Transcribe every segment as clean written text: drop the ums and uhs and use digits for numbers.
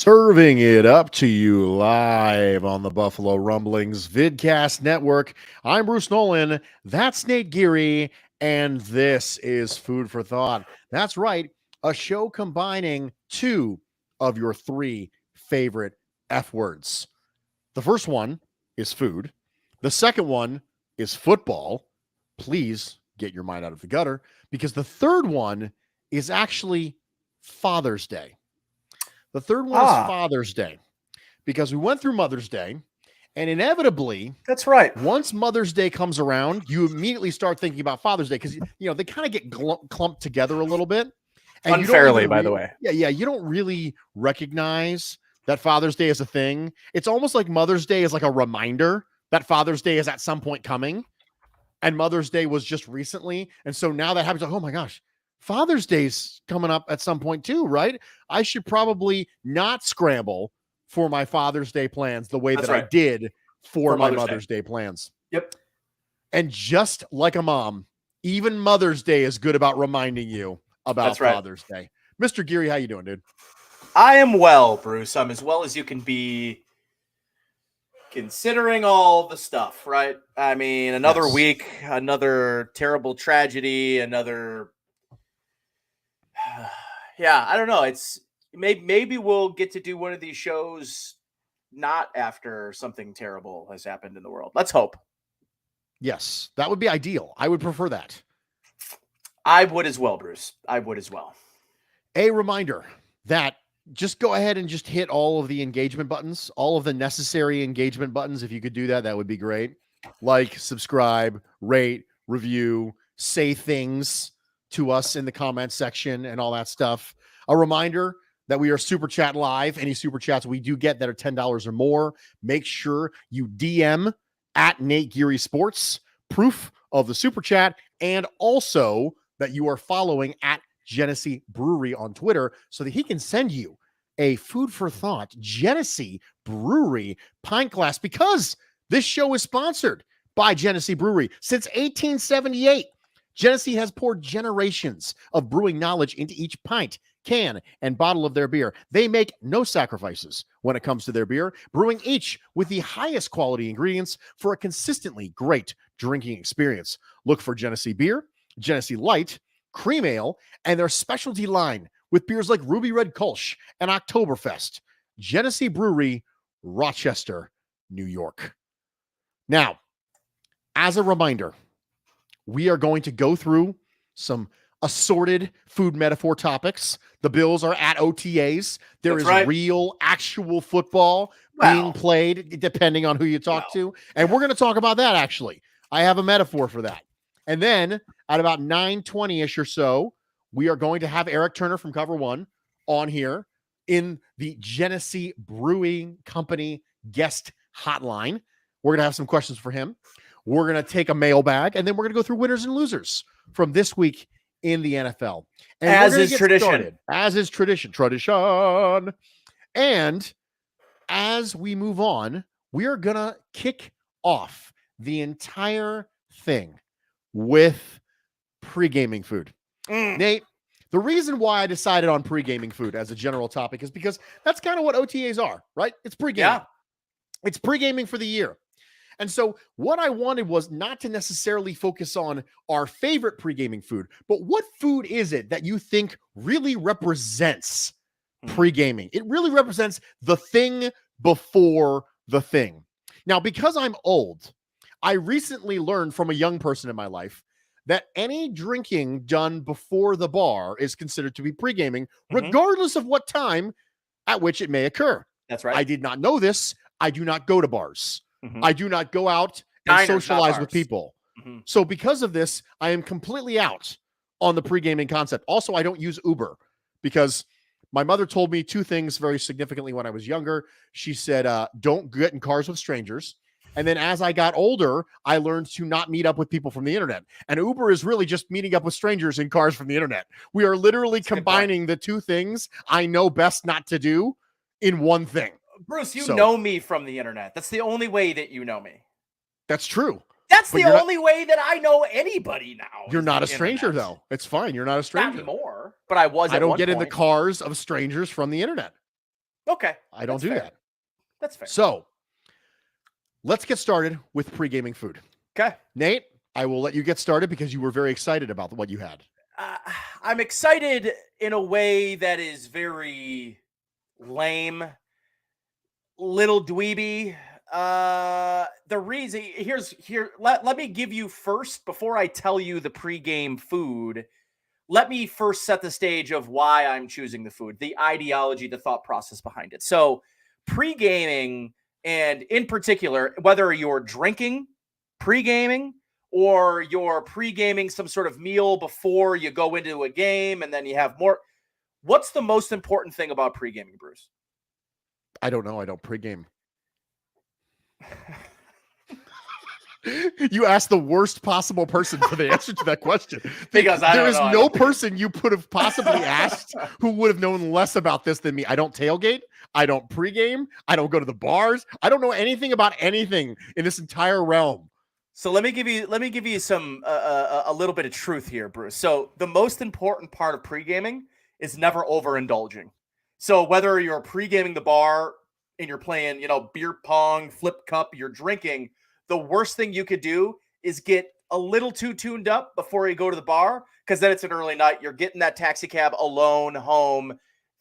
Serving it up to you live on the Buffalo Rumblings Vidcast Network. I'm Bruce Nolan. That's Nate Geary. And this is Food for Thought. That's right, a show combining two of your three favorite F words. The first one is food. The second one is football. Please get your mind out of the gutter, because the third one is actually Father's Day. The third one is Father's Day, because we went through Mother's Day, and inevitably, that's right. Once Mother's Day comes around, you immediately start thinking about Father's Day, because they kind of get clumped together a little bit. And unfairly, by the way. Yeah, you don't really recognize that Father's Day is a thing. It's almost like Mother's Day is like a reminder that Father's Day is at some point coming, and Mother's Day was just recently, and so now that happens, like, oh my gosh, Father's Day's coming up at some point too, right? I should probably not scramble for my Father's Day plans the way I did for my Mother's Day plans. Yep. And just like a mom, even Mother's Day is good about reminding you about Father's Day. Mr. Geary, how you doing, dude? I am well, Bruce. I'm as well as you can be, considering all the stuff, right? I mean, another week, another terrible tragedy, another... Yeah, I don't know. It's maybe we'll get to do one of these shows not after something terrible has happened in the world. Let's hope. Yes, that would be ideal. I would prefer that. I would as well, Bruce. I would as well. A reminder that just go ahead and just hit all of the engagement buttons, all of the necessary engagement buttons. If you could do that, that would be great. Like, subscribe, rate, review, say things to us in the comments section and all that stuff. A reminder that we are Super Chat Live. Any Super Chats we do get that are $10 or more, make sure you DM at Nate Geary Sports, proof of the Super Chat, and also that you are following at Genesee Brewery on Twitter so that he can send you a Food for Thought Genesee Brewery pint glass, because this show is sponsored by Genesee Brewery since 1878. Genesee has poured generations of brewing knowledge into each pint, can, and bottle of their beer. They make no sacrifices when it comes to their beer, brewing each with the highest quality ingredients for a consistently great drinking experience. Look for Genesee Beer, Genesee Light, Cream Ale, and their specialty line with beers like Ruby Red Kolsch and Oktoberfest. Genesee Brewery, Rochester, New York. Now, as a reminder, we are going to go through some assorted food metaphor topics. The Bills are at OTAs. There is real, actual football being played, depending on who you talk to. And we're going to talk about that, actually. I have a metaphor for that. And then at about 9:20-ish or so, we are going to have Erik Turner from Cover One on here in the Genesee Brewing Company guest hotline. We're going to have some questions for him. We're going to take a mailbag, and then we're going to go through winners and losers from this week in the NFL. And as is tradition. As is tradition. Tradition. And as we move on, we are going to kick off the entire thing with pre-gaming food. Nate, the reason why I decided on pre-gaming food as a general topic is because that's kind of what OTAs are, right? It's pre-gaming. Yeah. It's pre-gaming for the year. And so what I wanted was not to necessarily focus on our favorite pre-gaming food, but what food is it that you think really represents pre-gaming? It really represents the thing before the thing. Now, because I'm old, I recently learned from a young person in my life that any drinking done before the bar is considered to be pre-gaming, regardless of what time at which it may occur. That's right. I did not know this. I do not go to bars. I do not go out and socialize with people. So because of this, I am completely out on the pre-gaming concept. Also, I don't use Uber because my mother told me two things very significantly when I was younger. She said, don't get in cars with strangers. And then as I got older, I learned to not meet up with people from the internet. And Uber is really just meeting up with strangers in cars from the internet. We are literally combining the two things I know best not to do in one thing. Bruce, you know me from the internet. That's the only way that you know me. That's true. That's the only way that I know anybody now. You're not a stranger, though. It's fine. You're not a stranger. Not anymore, but I was. I don't get in the cars of strangers from the internet. Okay. I don't That's do fair. that. That's fair. So let's get started with pre-gaming food. Okay. Nate, I will let you get started because you were very excited about what you had. I'm excited in a way that is very lame, little dweeby. The reason let me give you first before I tell you the pregame food. Let me first set the stage of why I'm choosing the food, the ideology, the thought process behind it. So, pre-gaming, and in particular, whether you're drinking pre-gaming or you're pre-gaming some sort of meal before you go into a game and then you have more, what's the most important thing about pre-gaming, Bruce? I don't know. I don't pregame. You asked the worst possible person for the answer to that question. Because there is no person you could have possibly asked who would have known less about this than me. I don't tailgate. I don't pregame. I don't go to the bars. I don't know anything about anything in this entire realm. So let me give you some a little bit of truth here, Bruce. So the most important part of pre-gaming is never overindulging. So whether you're pre-gaming the bar and you're playing, beer pong, flip cup, you're drinking, the worst thing you could do is get a little too tuned up before you go to the bar, because then it's an early night. You're getting that taxi cab alone home,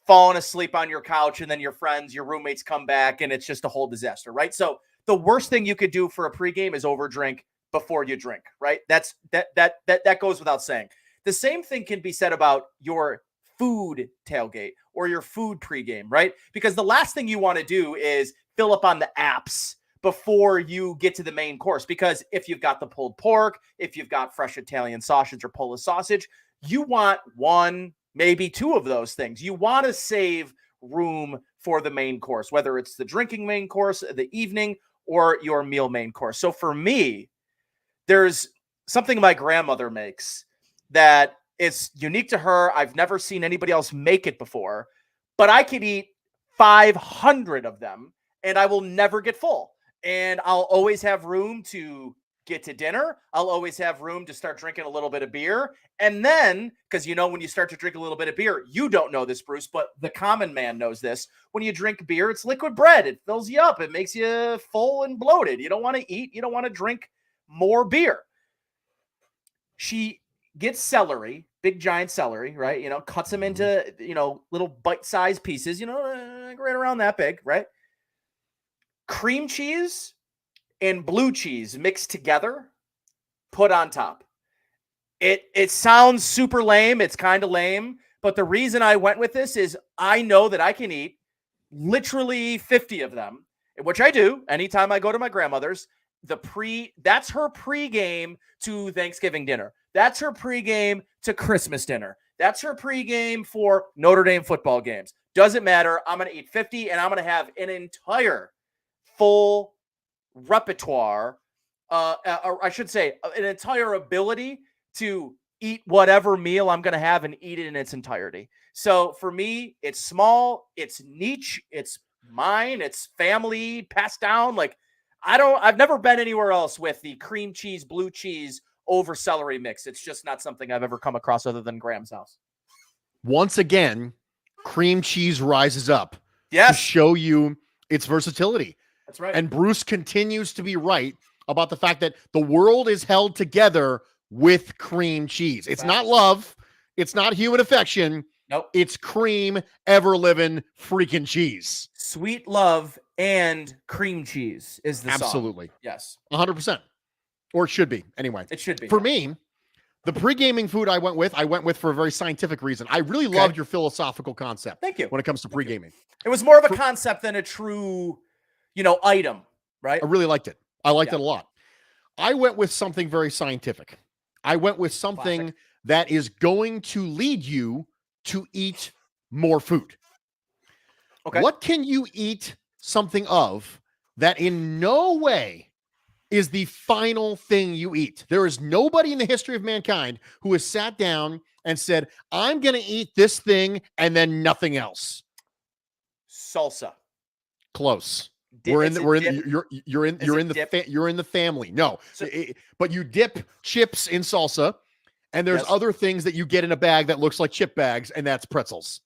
falling asleep on your couch, and then your friends, your roommates come back, and it's just a whole disaster, right? So the worst thing you could do for a pregame is overdrink before you drink, right? That goes without saying. The same thing can be said about your food tailgate or your food pregame, right? Because the last thing you want to do is fill up on the apps before you get to the main course. Because if you've got the pulled pork, if you've got fresh Italian sausage or Polish sausage, you want one, maybe two of those things. You want to save room for the main course, whether it's the drinking main course, the evening, or your meal main course. So for me, there's something my grandmother makes that is unique to her. I've never seen anybody else make it before, but I could eat 500 of them and I will never get full. And I'll always have room to get to dinner. I'll always have room to start drinking a little bit of beer. And then, because when you start to drink a little bit of beer, you don't know this, Bruce, but the common man knows this. When you drink beer, it's liquid bread. It fills you up. It makes you full and bloated. You don't want to eat. You don't want to drink more beer. She gets celery, big giant celery, right? Cuts them into, little bite-sized pieces, right around that big, right? Cream cheese and blue cheese mixed together, put on top. It sounds super lame. It's kind of lame, but the reason I went with this is I know that I can eat literally 50 of them, which I do anytime I go to my grandmother's. That's her pregame to Thanksgiving dinner. That's her pregame to Christmas dinner. That's her pregame for Notre Dame football games. Doesn't matter. I'm going to eat 50 and I'm going to have an entire full repertoire, or I should say an entire ability to eat whatever meal I'm going to have and eat it in its entirety. So for me, it's small, it's niche, it's mine, it's family passed down. Like I've never been anywhere else with the cream cheese, blue cheese over celery mix. It's just not something I've ever come across other than Graham's house. Once again, cream cheese rises up to show you its versatility. That's right. And Bruce continues to be right about the fact that the world is held together with cream cheese. It's not love. It's not human affection. Nope. It's cream, ever living freaking cheese. Sweet love and cream cheese is the Absolutely. song. Yes. 100%. Or it should be. Anyway. It should be. For me, the pre-gaming food I went with for a very scientific reason. I really loved your philosophical concept. Thank you. When it comes to pre-gaming. It was more of a concept than a true, item, right? I really liked it. I liked it a lot. I went with something very scientific. I went with something that is going to lead you to eat more food. Okay. What can you eat something of that in no way is the final thing you eat? There is nobody in the history of mankind who has sat down and said, I'm going to eat this thing and then nothing else. Salsa. Close. You're in the family. No, but you dip chips in salsa, and there's other things that you get in a bag that looks like chip bags, and that's pretzels.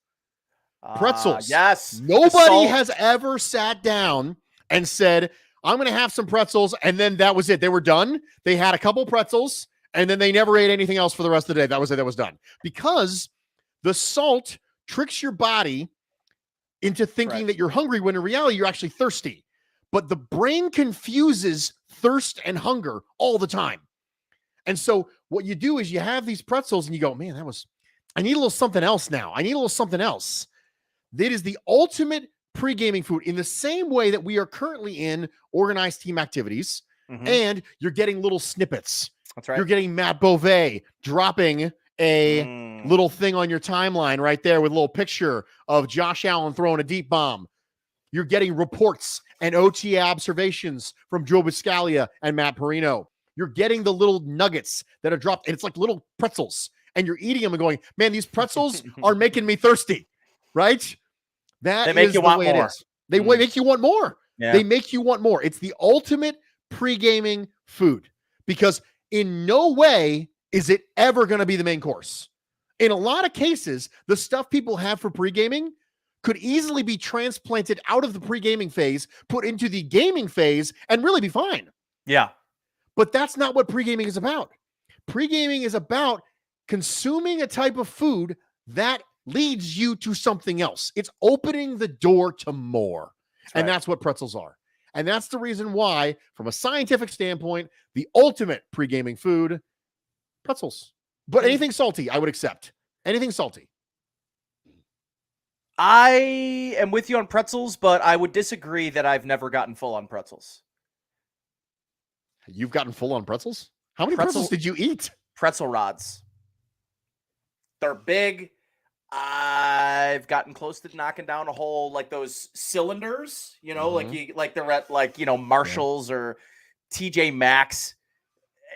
Pretzels. Yes. Nobody has ever sat down and said, I'm going to have some pretzels. And then that was it. They were done. They had a couple pretzels and then they never ate anything else for the rest of the day. That was it. That was done. Because the salt tricks your body into thinking that you're hungry when in reality you're actually thirsty. But the brain confuses thirst and hunger all the time. And so what you do is you have these pretzels and you go, man, I need a little something else now. I need a little something else. That is the ultimate pre-gaming food in the same way that we are currently in organized team activities, and you're getting little snippets. That's right. You're getting Matt Beauvais dropping a little thing on your timeline right there with a little picture of Josh Allen throwing a deep bomb. You're getting reports and OTA observations from Joe Biscaglia and Matt Perino. You're getting the little nuggets that are dropped, and it's like little pretzels, and you're eating them and going, man, these pretzels are making me thirsty, right? They make you want more. They make you want more. Yeah. They make you want more. It's the ultimate pre-gaming food because in no way is it ever going to be the main course. In a lot of cases, the stuff people have for pre-gaming could easily be transplanted out of the pre-gaming phase, put into the gaming phase, and really be fine. Yeah. But that's not what pre-gaming is about. Pre-gaming is about consuming a type of food that leads you to something else. It's opening the door to more. And that's what pretzels are. And that's the reason why, from a scientific standpoint, the ultimate pre-gaming food, pretzels. But anything salty, I would accept. Anything salty. I am with you on pretzels, but I would disagree that I've never gotten full on pretzels. You've gotten full on pretzels? How many pretzels did you eat? Pretzel rods. They're big. I've gotten close to knocking down a whole, like those cylinders, you know, like they're at Marshalls or TJ Maxx.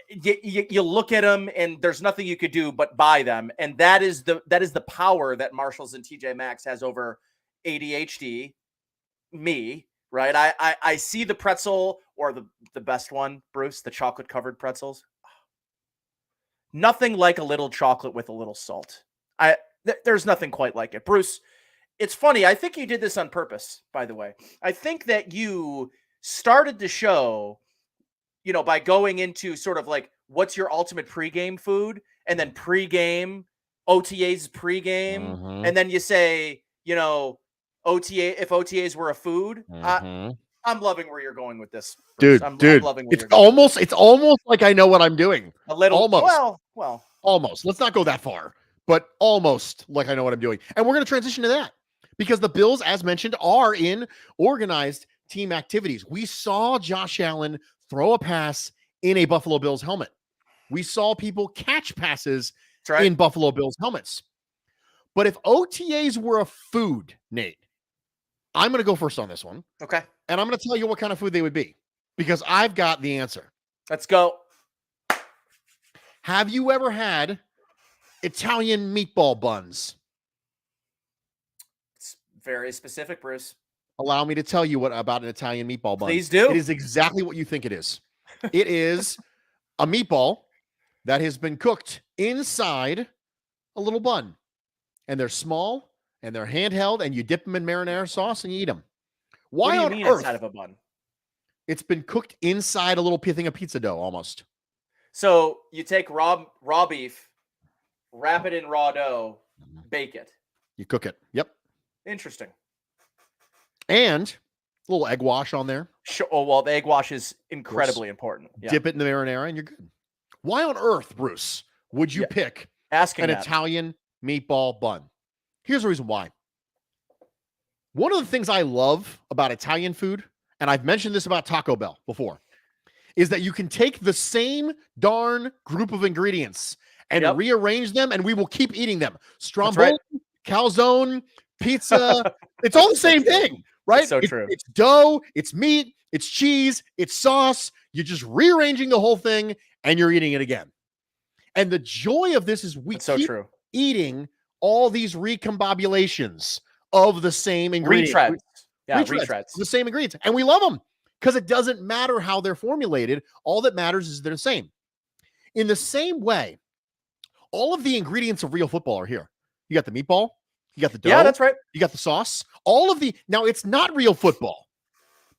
You look at them and there's nothing you could do but buy them. And that is the power that Marshalls and TJ Maxx has over ADHD, me, right? I see the pretzel or the best one, Bruce, the chocolate covered pretzels. Nothing like a little chocolate with a little salt. There's nothing quite like it. Bruce, it's funny. I think you did this on purpose, by the way. I think that you started the show, by going into sort of like, what's your ultimate pregame food? And then pregame, OTAs pregame. And then you say, OTA, if OTAs were a food. I'm loving where you're going with this, Bruce. I'm loving where it's almost like I know what I'm doing. A little. Almost. Well. Almost. Let's not go that far. But almost like I know what I'm doing. And we're going to transition to that because the Bills, as mentioned, are in organized team activities. We saw Josh Allen throw a pass in a Buffalo Bills helmet. We saw people catch passes in Buffalo Bills helmets. But if OTAs were a food, Nate, I'm going to go first on this one. Okay. And I'm going to tell you what kind of food they would be because I've got the answer. Let's go. Have you ever had Italian meatball buns? It's very specific, Bruce. Allow me to tell you about an Italian meatball bun. Please do. It is exactly what you think it is. It is a meatball that has been cooked inside a little bun. And they're small and they're handheld and you dip them in marinara sauce and you eat them. Why what do you mean on earth? Inside of a bun? It's been cooked inside a little thing of pizza dough almost. So you take raw beef, wrap it in raw dough, bake it. You cook it. Yep. Interesting. And a little egg wash on there. Sure. Oh, well, the egg wash is incredibly important. Yeah. Dip it in the marinara and you're good. Why on earth, Bruce, would you pick an Italian meatball bun? Here's the reason why. One of the things I love about Italian food, and I've mentioned this about Taco Bell before, is that you can take the same darn group of ingredients and rearrange them, and we will keep eating them. Stromboli, calzone, pizza, it's all the same thing, right? So true. It's dough, it's meat, it's cheese, it's sauce. You're just rearranging the whole thing, and you're eating it again. And the joy of this is we keep eating all these recombobulations of the same ingredients. Retreads. The same ingredients. And we love them because it doesn't matter how they're formulated. All that matters is they're the same. In the same way, all of the ingredients of real football are here. You got the meatball, You got the dough. Yeah, that's right. You got the sauce. Now it's not real football,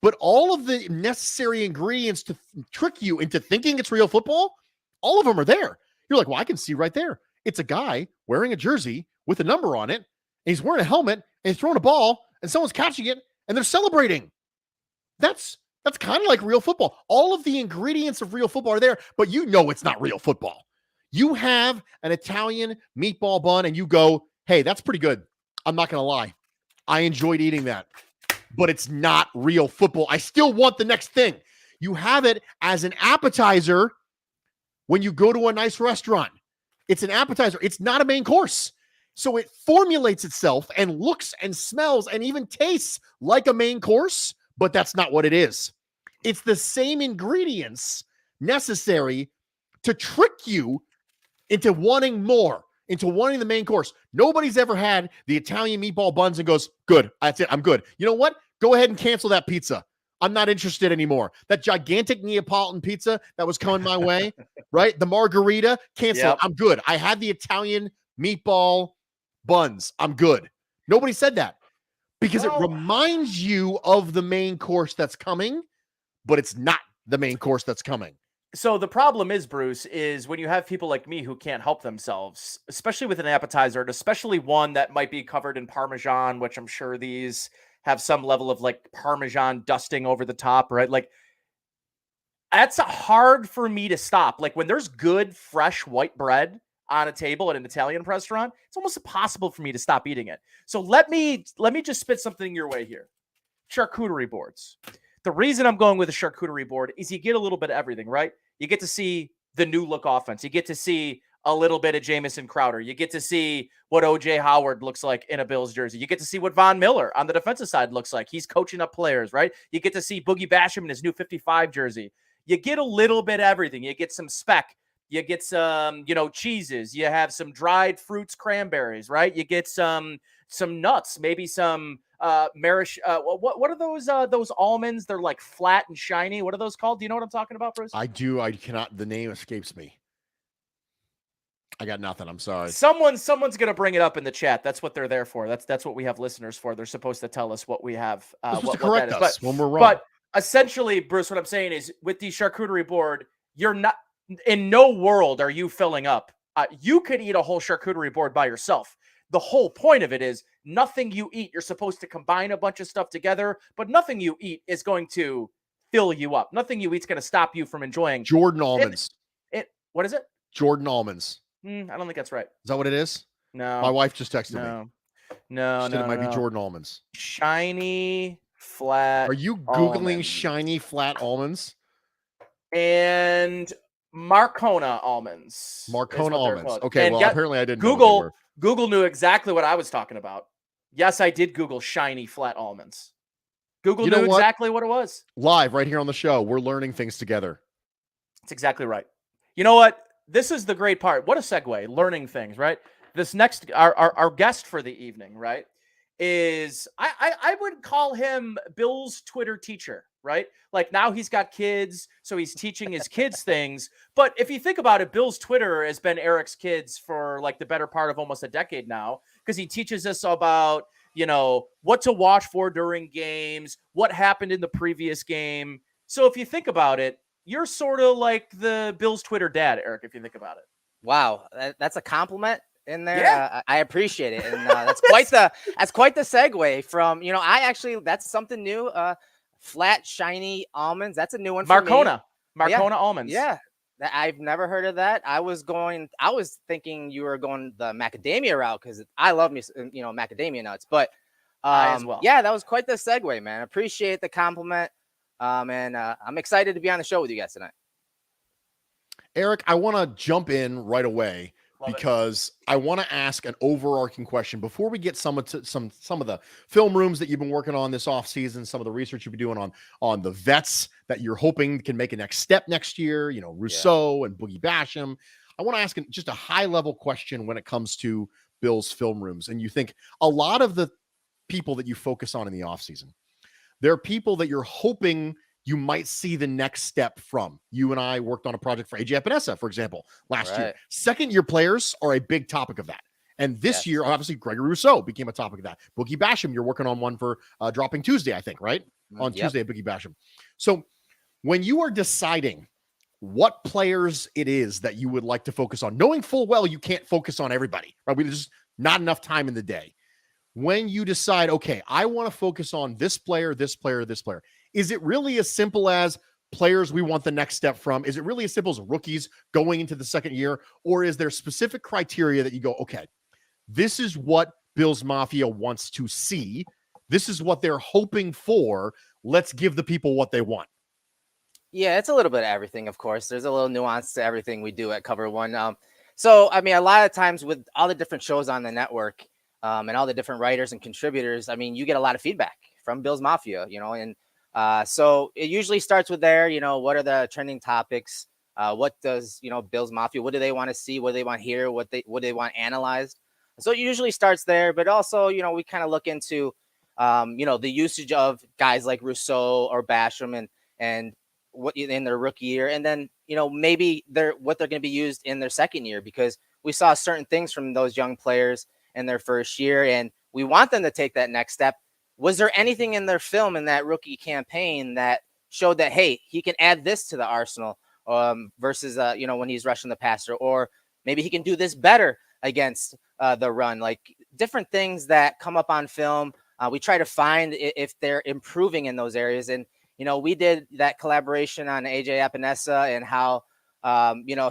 but all of the necessary ingredients to trick you into thinking it's real football, all of them are there. You're like, well, I can see right there. It's a guy wearing a jersey with a number on it, and he's wearing a helmet, and he's throwing a ball, and someone's catching it, and they're celebrating. That's kind of like real football. All of the ingredients of real football are there, but you know it's not real football. You have an Italian meatball bun, and you go, hey, that's pretty good. I'm not going to lie. I enjoyed eating that, but it's not real football. I still want the next thing. You have it as an appetizer when you go to a nice restaurant. It's an appetizer. It's not a main course. So it formulates itself and looks and smells and even tastes like a main course, but that's not what it is. It's the same ingredients necessary to trick you into wanting more, into wanting the main course. Nobody's ever had the Italian meatball buns and goes, good, that's it, I'm good. You know what? Go ahead and cancel that pizza. I'm not interested anymore. That gigantic Neapolitan pizza that was coming my way, right? The margarita, cancel it. I'm good. I had the Italian meatball buns. I'm good. Nobody said that because it reminds you of the main course that's coming, but it's not the main course that's coming. So the problem is, Bruce, is when you have people like me who can't help themselves, especially with an appetizer, and especially one that might be covered in Parmesan, which I'm sure these have some level of like Parmesan dusting over the top, right? Like that's hard for me to stop. Like when there's good, fresh white bread on a table at an Italian restaurant, it's almost impossible for me to stop eating it. So let me just spit something your way here. Charcuterie boards. The reason I'm going with a charcuterie board is you get a little bit of everything, right? You get to see the new look offense. You get to see a little bit of Jamison Crowder. You get to see what O.J. Howard looks like in a Bills jersey. You get to see what Von Miller on the defensive side looks like. He's coaching up players, right? You get to see Boogie Basham in his new 55 jersey. You get a little bit of everything. You get some speck. You get some, cheeses. You have some dried fruits, cranberries, right? You get some nuts, maybe some marish. What are those almonds? They're like flat and shiny. What are those called? Do you know what I'm talking about, Bruce? I do. I cannot. The name escapes me. I got nothing. I'm sorry. Someone's gonna bring it up in the chat. That's what they're there for. That's what we have listeners for. They're supposed to tell us what we have. What that is. Us when we're wrong. But essentially, Bruce, what I'm saying is, with the charcuterie board, you're not in no world are you filling up. You could eat a whole charcuterie board by yourself. The whole point of it is nothing you eat. You're supposed to combine a bunch of stuff together, but nothing you eat is going to fill you up. Nothing you eat is going to stop you from enjoying Jordan almonds. What is it? Jordan almonds. I don't think that's right. Is that what it is? No. My wife just texted me. No, it might be Jordan almonds. Shiny, flat. Are you Googling almonds. Shiny, flat almonds? And Marcona almonds. Marcona almonds. Okay, and well, apparently I didn't Google knew exactly what I was talking about. Yes, I did Google shiny, flat almonds. Google knew exactly what it was. Live right here on the show. We're learning things together. That's exactly right. You know what? This is the great part. What a segue. Learning things, right? This next, our guest for the evening, right, is, I would call him Bill's Twitter teacher, right? Like now he's got kids, so he's teaching his kids things. But if you think about it, Bill's Twitter has been Erik's kids for like the better part of almost a decade now, because he teaches us about, what to watch for during games, what happened in the previous game. So if you think about it, you're sort of like the Bill's Twitter dad, Erik, if you think about it. Wow. That's a compliment in there. Yeah. I appreciate it. And that's quite the segue from, that's something new. Flat, shiny almonds. That's a new one for me. Marcona almonds. Yeah. I've never heard of that. I was thinking you were going the macadamia route because I love me, macadamia nuts. But I as well. Yeah, that was quite the segue, man. Appreciate the compliment. And I'm excited to be on the show with you guys tonight. Erik, I want to jump in right away because I want to ask an overarching question before we get some of the film rooms that you've been working on this offseason, some of the research you've been doing on the vets that you're hoping can make a next step next year, Rousseau and Boogie Basham. I want to ask just a high-level question when it comes to Bill's film rooms. And you think a lot of the people that you focus on in the offseason, there are people that you're hoping you might see the next step from. You and I worked on a project for AJ Epinesa, for example, last year. Second-year players are a big topic of that. And this year, obviously, Gregory Rousseau became a topic of that. Boogie Basham, you're working on one for dropping Tuesday, I think, right? On Tuesday, Boogie Basham. So when you are deciding what players it is that you would like to focus on, knowing full well you can't focus on everybody, right? There's just not enough time in the day. When you decide, okay, I want to focus on this player, this player, this player, is it really as simple as players we want the next step from? Is it really as simple as rookies going into the second year? Or is there specific criteria that you go, okay, this is what Bills Mafia wants to see. This is what they're hoping for. Let's give the people what they want. Yeah, it's a little bit of everything, of course. There's a little nuance to everything we do at Cover One. So, I mean, a lot of times with all the different shows on the network and all the different writers and contributors, I mean, you get a lot of feedback from Bills Mafia, and so it usually starts with there, what are the trending topics? What does, Bills Mafia, what do they want to see? What do they want to hear? What do they want analyzed? So it usually starts there, but also, we kind of look into, the usage of guys like Rousseau or Basham and what in their rookie year, and then maybe what they're going to be used in their second year, because we saw certain things from those young players in their first year, and we want them to take that next step. Was there anything in their film in that rookie campaign that showed that, hey, he can add this to the arsenal versus when he's rushing the passer, or maybe he can do this better against the run, like different things that come up on film. We try to find if they're improving in those areas. And we did that collaboration on AJ Epinesa and how,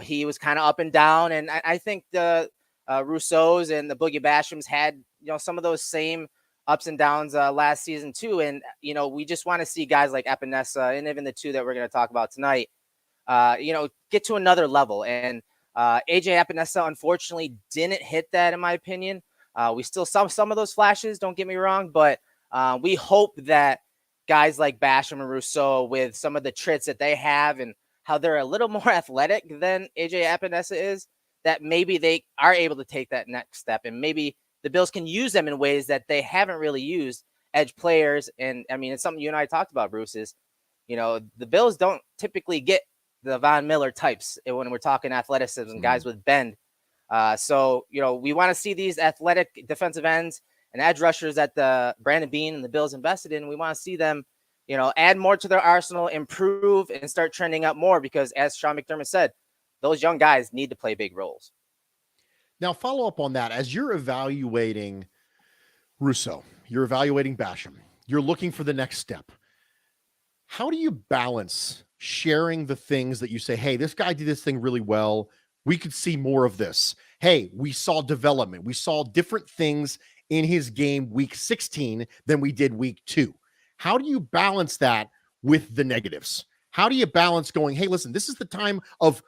he was kind of up and down. And I think the Rousseaus and the Boogie Bashams had, some of those same ups and downs last season too. And, we just want to see guys like Epinesa and even the two that we're going to talk about tonight, get to another level. And AJ Epinesa, unfortunately, didn't hit that, in my opinion. We still saw some of those flashes, don't get me wrong, but we hope that guys like Basham and Rousseau, with some of the traits that they have and how they're a little more athletic than AJ Epinesa is, that maybe they are able to take that next step, and maybe the Bills can use them in ways that they haven't really used edge players. And I mean, it's something you and I talked about, Bruce, is, the Bills don't typically get the Von Miller types when we're talking athleticism, guys with bend. So, we want to see these athletic defensive ends and edge rushers that the Brandon Beane and the Bills invested in. We want to see them, add more to their arsenal, improve, and start trending up more, because as Sean McDermott said, those young guys need to play big roles. Now, follow up on that. As you're evaluating Rousseau, you're evaluating Basham, you're looking for the next step. How do you balance sharing the things that you say, hey, this guy did this thing really well, we could see more of this. Hey, we saw development. We saw different things in his game week 16 than we did week 2. How do you balance that with the negatives? How do you balance going, hey, listen, this is the time of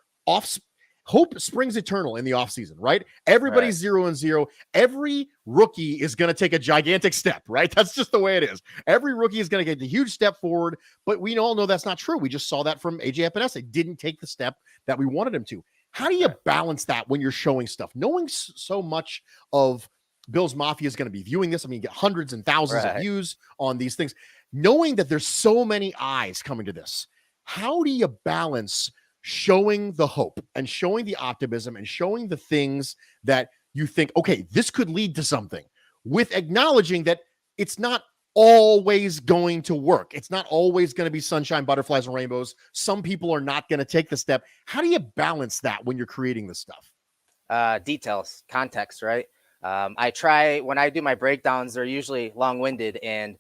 hope springs eternal in the offseason, right? Everybody's 0-0. Every rookie is going to take a gigantic step, right? That's just the way it is. Every rookie is going to get a huge step forward, but we all know that's not true. We just saw that from AJ Epinesa. He didn't take the step that we wanted him to. How do you balance that when you're showing stuff? Knowing so much of Bills Mafia is going to be viewing this. I mean, you get hundreds and thousands of views on these things. Knowing that there's so many eyes coming to this, how do you balance showing the hope and showing the optimism and showing the things that you think, okay, this could lead to something, with acknowledging that it's not always going to work. It's not always going to be sunshine, butterflies, and rainbows. Some people are not going to take the step. How do you balance that when you're creating this stuff? Details, context, right? I try, when I do my breakdowns, they're usually long-winded. And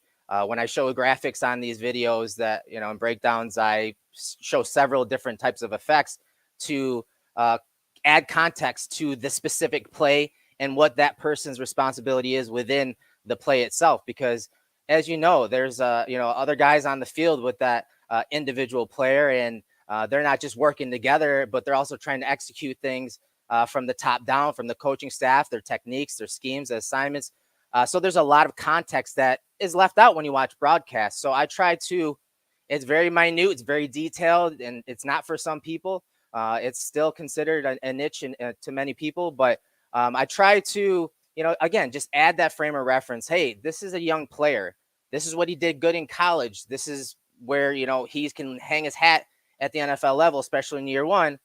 when I show graphics on these videos that, and breakdowns, I show several different types of effects to add context to the specific play and what that person's responsibility is within the play itself. Because as you know, there's, other guys on the field with that individual player, and they're not just working together, but they're also trying to execute things from the top down, from the coaching staff, their techniques, their schemes, their assignments. So there's a lot of context that is left out when you watch broadcasts. So I try to, it's very minute, it's very detailed, and it's not for some people. It's still considered a niche to many people, but I try to, again, just add that frame of reference. Hey, this is a young player. This is what he did good in college. This is where, he can hang his hat at the NFL level, especially in year one.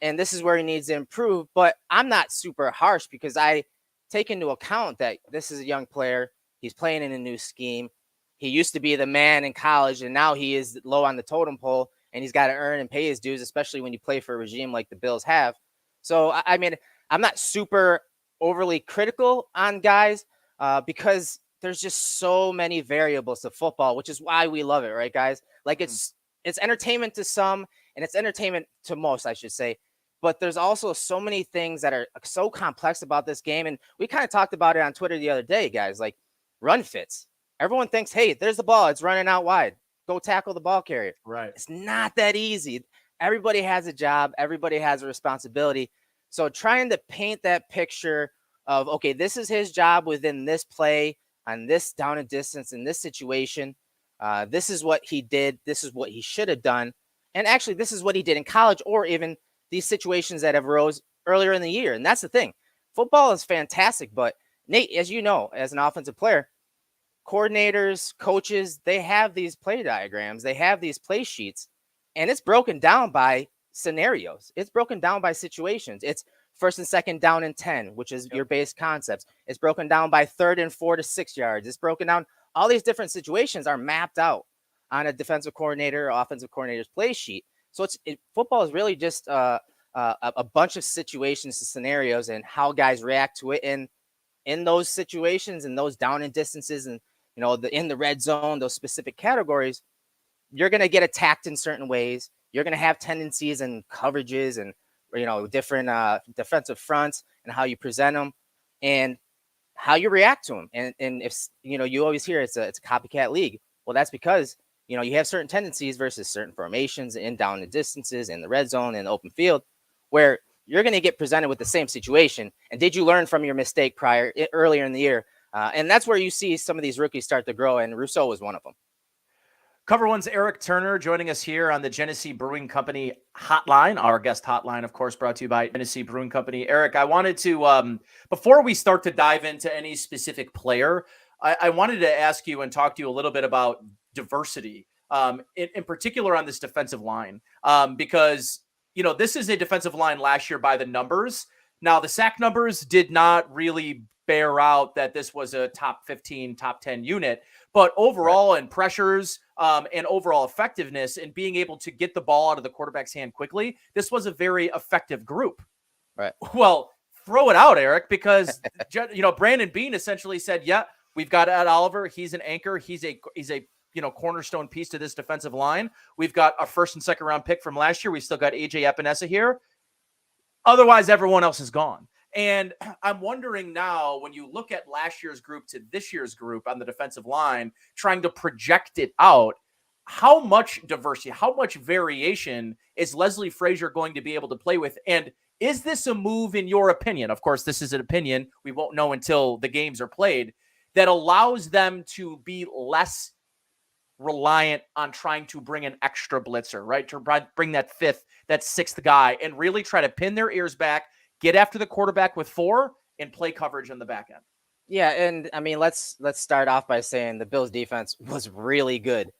And this is where he needs to improve. But I'm not super harsh, because I take into account that this is a young player. He's playing in a new scheme. He used to be the man in college, and now he is low on the totem pole, and he's got to earn and pay his dues, especially when you play for a regime like the Bills have. So, I mean, I'm not super overly critical on guys because there's just so many variables to football, which is why we love it, right, guys? Like it's entertainment to some, and it's entertainment to most, I should say. But there's also so many things that are so complex about this game. And we kind of talked about it on Twitter the other day, guys, like run fits. Everyone thinks, hey, there's the ball. It's running out wide. Go tackle the ball carrier. Right. It's not that easy. Everybody has a job. Everybody has a responsibility. So trying to paint that picture of, okay, this is his job within this play on this down and distance in this situation. This is what he did. This is what he should have done. And actually, this is what he did in college, or even these situations that have arose earlier in the year. And that's the thing. Football is fantastic. But Nate, as you know, as an offensive player, coordinators, coaches, they have these play diagrams. They have these play sheets. And it's broken down by scenarios. It's broken down by situations. It's first and second down and 10, which is your base concepts. It's broken down by 3rd and 4 to 6 yards. It's broken down. All these different situations are mapped out on a defensive coordinator or offensive coordinator's play sheet. So football is really just a bunch of situations and scenarios and how guys react to it in those situations and those down and distances and, you know, in the red zone, those specific categories. You're going to get attacked in certain ways. You're going to have tendencies and coverages and, you know, different defensive fronts and how you present them and how you react to them. And if, you know, you always hear it's a copycat league. Well, that's because, you know, you have certain tendencies versus certain formations in down and distances in the red zone and open field where you're going to get presented with the same situation. And did you learn from your mistake earlier in the year? And that's where you see some of these rookies start to grow. And Rousseau was one of them. Cover One's Erik Turner joining us here on the Genesee Brewing Company hotline. Our guest hotline, of course, brought to you by Genesee Brewing Company. Erik, I wanted to, before we start to dive into any specific player, I wanted to ask you and talk to you a little bit about diversity, in particular on this defensive line, because, you know, this is a defensive line last year by the numbers. Now, the sack numbers did not really bear out that this was a top 15, top 10 unit, but overall in pressures and overall effectiveness and being able to get the ball out of the quarterback's hand quickly, this was a very effective group. Right. Well, throw it out, Erik, because, you know, Brandon Beane essentially said, yeah, we've got Ed Oliver. He's an anchor. He's a, you know, cornerstone piece to this defensive line. We've got a 1st and 2nd round pick from last year. We still got AJ Epinesa here. Otherwise, everyone else is gone. And I'm wondering now, when you look at last year's group to this year's group on the defensive line, trying to project it out, how much diversity, how much variation is Leslie Frazier going to be able to play with? And is this a move, in your opinion? Of course, this is an opinion. We won't know until the games are played, that allows them to be less reliant on trying to bring an extra blitzer, right? To bring that 5th, that 6th guy and really try to pin their ears back, get after the quarterback with 4 and play coverage on the back end. Yeah. And I mean, let's start off by saying the Bills defense was really good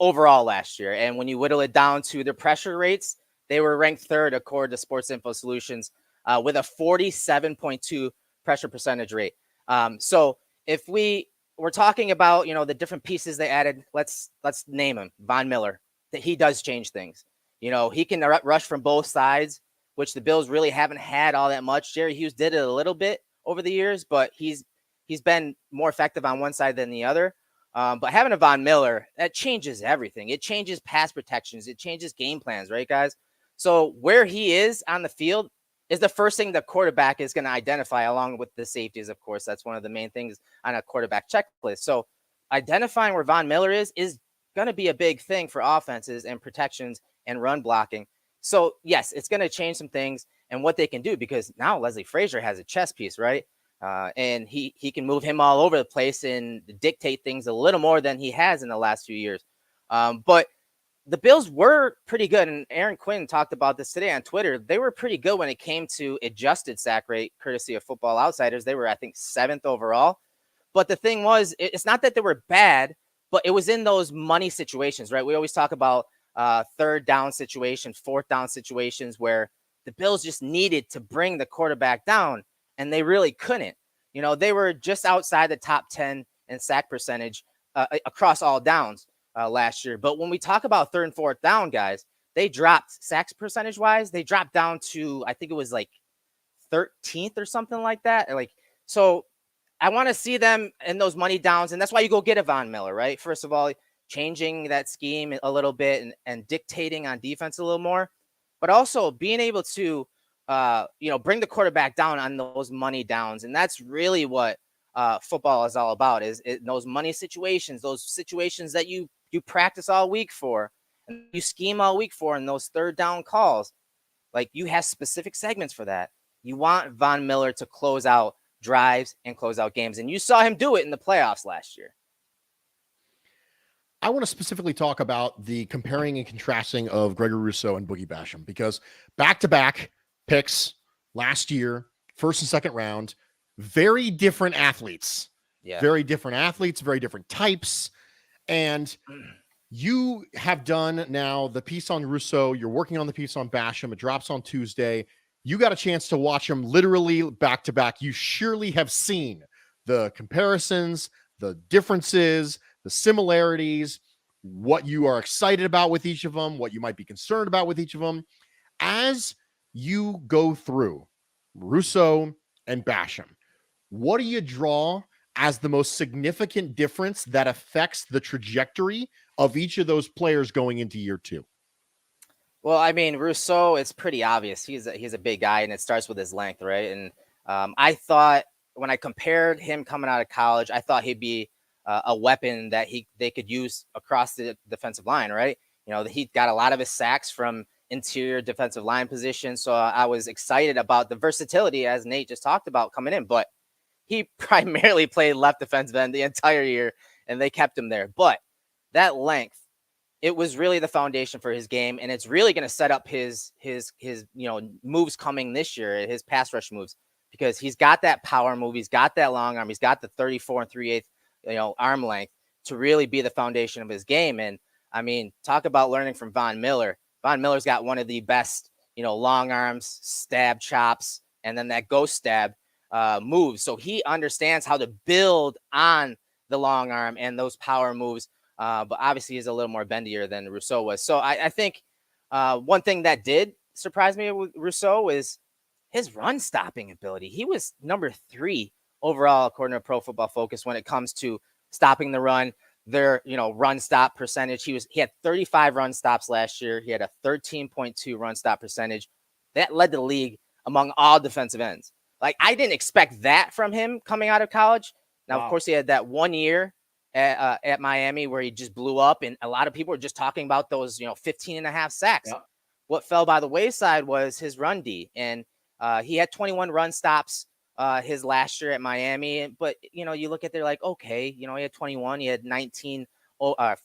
overall last year. And when you whittle it down to their pressure rates, they were ranked 3rd according to Sports Info Solutions with a 47.2 pressure percentage rate. So if we're talking about, you know, the different pieces they added, let's name him. Von Miller, that he does change things. You know, he can rush from both sides, which the Bills really haven't had all that much. Jerry Hughes did it a little bit over the years, but he's been more effective on one side than the other. But having a Von Miller, that changes everything. It changes pass protections. It changes game plans, right, guys? So where he is on the field is the first thing the quarterback is going to identify, along with the safeties, of course. That's one of the main things on a quarterback checklist. So identifying where Von Miller is going to be a big thing for offenses and protections and run blocking. So, yes, it's going to change some things and what they can do, because now Leslie Frazier has a chess piece, right? And he can move him all over the place and dictate things a little more than he has in the last few years. But the Bills were pretty good, and Aaron Quinn talked about this today on Twitter. They were pretty good when it came to adjusted sack rate, courtesy of Football Outsiders. They were, I think, 7th overall. But the thing was, it's not that they were bad, but it was in those money situations, right? We always talk about 3rd down situation, 4th down situations where the Bills just needed to bring the quarterback down, and they really couldn't. You know, they were just outside the top 10 in sack percentage across all downs last year. But when we talk about third and fourth down, guys, they dropped sacks percentage wise. They dropped down to, I think it was like 13th or something like that. Like, so I want to see them in those money downs. And that's why you go get a Von Miller, right? First of all, changing that scheme a little bit and dictating on defense a little more, but also being able to, bring the quarterback down on those money downs. And that's really what football is all about, is those money situations, those situations that you practice all week for and you scheme all week for, and those third down calls. Like, you have specific segments for that. You want Von Miller to close out drives and close out games. And you saw him do it in the playoffs last year. I want to specifically talk about the comparing and contrasting of Gregory Rousseau and Boogie Basham, because back-to-back picks last year, first and second round, very different athletes. Yeah. Very different athletes, very different types. And you have done now the piece on Rousseau. You're working on the piece on Basham. It drops on Tuesday. You got a chance to watch them literally back to back. You surely have seen the comparisons, the differences, the similarities, what you are excited about with each of them, what you might be concerned about with each of them. As you go through Rousseau and Basham, what do you draw as the most significant difference that affects the trajectory of each of those players going into year two? Well, I mean, Rousseau, it's pretty obvious. He's a big guy, and it starts with his length, right? And I thought when I compared him coming out of college, I thought he'd be a weapon that they could use across the defensive line, right? You know, he got a lot of his sacks from interior defensive line position. So I was excited about the versatility, as Nate just talked about, coming in. But he primarily played left defensive end the entire year, and they kept him there. But that length, it was really the foundation for his game, and it's really going to set up his moves coming this year, his pass rush moves, because he's got that power move, he's got that long arm, he's got the 34 3/8 arm length to really be the foundation of his game. And I mean, talk about learning from Von Miller. Von Miller's got one of the best, long arms, stab chops, and then that ghost stab moves. So he understands how to build on the long arm and those power moves. But obviously he's a little more bendier than Rousseau was. So I think one thing that did surprise me with Rousseau is his run stopping ability. He was number 3 overall, according to Pro Football Focus, when it comes to stopping the run. Their run stop percentage. He had 35 run stops last year. He had a 13.2 run stop percentage. That led the league among all defensive ends. Like, I didn't expect that from him coming out of college. Now, Of course, he had that 1 year at Miami where he just blew up, and a lot of people were just talking about those 15 and a half sacks. Yep. What fell by the wayside was his run D, and he had 21 run stops his last year at Miami. But you look at there like, okay, he had 21, he had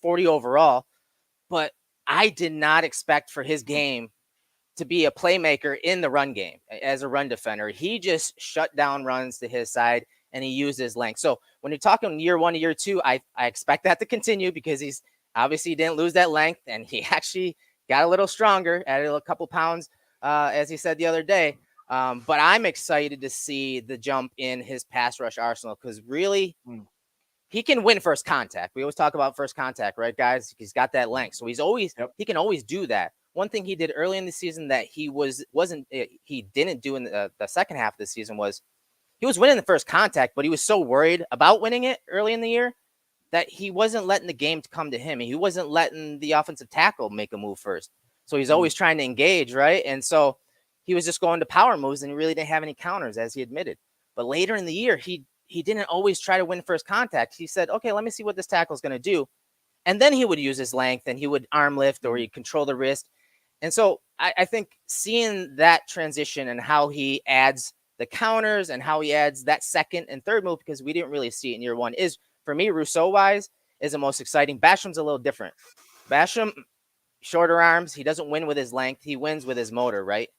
40 overall, but I did not expect for his game to be a playmaker in the run game as a run defender. He just shut down runs to his side, and he used his length. So when you're talking year 1 to year 2, I expect that to continue, because he's obviously didn't lose that length, and he actually got a little stronger, added a couple pounds, as he said the other day. But I'm excited to see the jump in his pass rush arsenal, because really he can win first contact. We always talk about first contact, right, guys? He's got that length. So he can always do that. One thing he did early in the season that he didn't do in the second half of the season was he was winning the first contact, but he was so worried about winning it early in the year that he wasn't letting the game come to him. He wasn't letting the offensive tackle make a move first. So he's always trying to engage, right? And so he was just going to power moves, and he really didn't have any counters, as he admitted. But later in the year, he didn't always try to win first contact. He said, okay, let me see what this tackle is going to do. And then he would use his length, and he would arm lift, or he'd control the wrist. And so I think seeing that transition and how he adds the counters and how he adds that second and third move, because we didn't really see it in year 1, is, for me, Rousseau-wise, is the most exciting. Basham's a little different. Basham, shorter arms. He doesn't win with his length. He wins with his motor, right?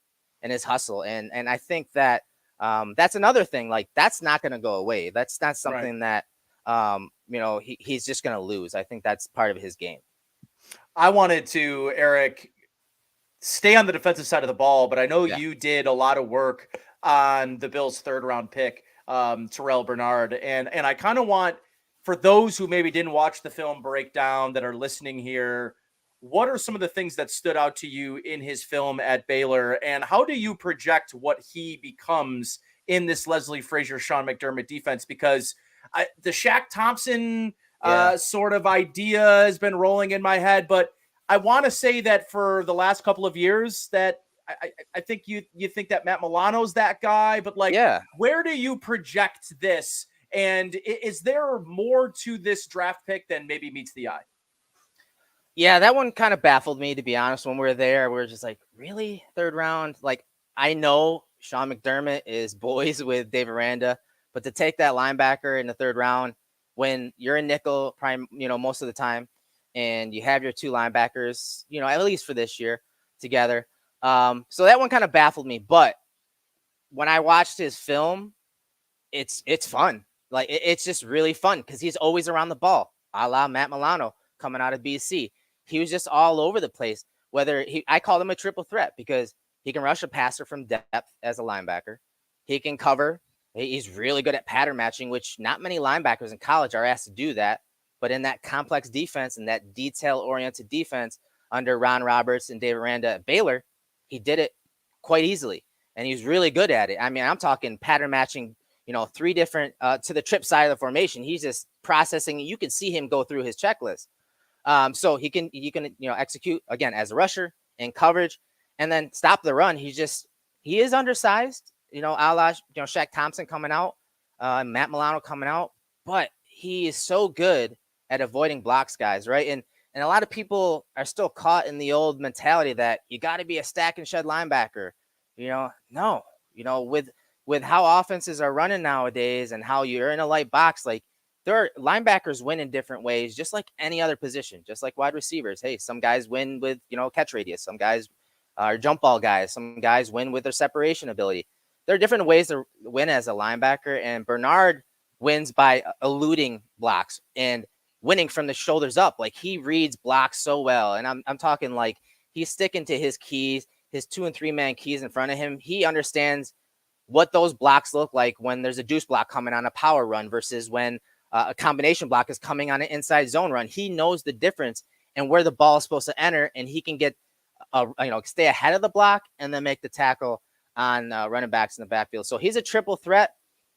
And his hustle. And I think that that's another thing. Like, that's not going to go away. That's not something that, he's just going to lose. I think that's part of his game. I wanted to, Erik, stay on the defensive side of the ball, but I know you did a lot of work on the Bills' third round pick Terrell Bernard. And I kind of want, for those who maybe didn't watch the film breakdown that are listening here, what are some of the things that stood out to you in his film at Baylor, and how do you project what he becomes in this Leslie Frazier, Sean McDermott defense? Because the Shaq Thompson sort of idea has been rolling in my head, but I want to say that for the last couple of years that I think you think that Matt Milano's that guy, but like, where do you project this? And is there more to this draft pick than maybe meets the eye? Yeah, that one kind of baffled me, to be honest. When we were there, we were just like, really? Third round? Like, I know Sean McDermott is boys with Dave Aranda, but to take that linebacker in the third round when you're in nickel prime, most of the time, and you have your two linebackers, at least for this year together. So that one kind of baffled me. But when I watched his film, it's fun. Like, it's just really fun because he's always around the ball, a la Matt Milano coming out of BC. He was just all over the place. I called him a triple threat because he can rush a passer from depth as a linebacker. He can cover. He's really good at pattern matching, which not many linebackers in college are asked to do that. But in that complex defense and that detail-oriented defense under Ron Roberts and Dave Aranda at Baylor, he did it quite easily. And he's really good at it. I mean, I'm talking pattern matching, 3 different to the trip side of the formation. He's just processing. You can see him go through his checklist. So he can execute again as a rusher in coverage and then stop the run. He is undersized, a la, Shaq Thompson coming out, Matt Milano coming out, but he is so good at avoiding blocks, guys. Right. And a lot of people are still caught in the old mentality that you got to be a stack and shed linebacker. No, with how offenses are running nowadays and how you're in a light box, like, there are linebackers win in different ways, just like any other position, just like wide receivers. Hey, some guys win with, catch radius. Some guys are jump ball guys. Some guys win with their separation ability. There are different ways to win as a linebacker. And Bernard wins by eluding blocks and winning from the shoulders up. Like, he reads blocks so well. And I'm talking like he's sticking to his keys, his 2 and 3 man keys in front of him. He understands what those blocks look like when there's a deuce block coming on a power run versus when a combination block is coming on an inside zone run. He knows the difference and where the ball is supposed to enter, and he can get, stay ahead of the block and then make the tackle on running backs in the backfield. So he's a triple threat.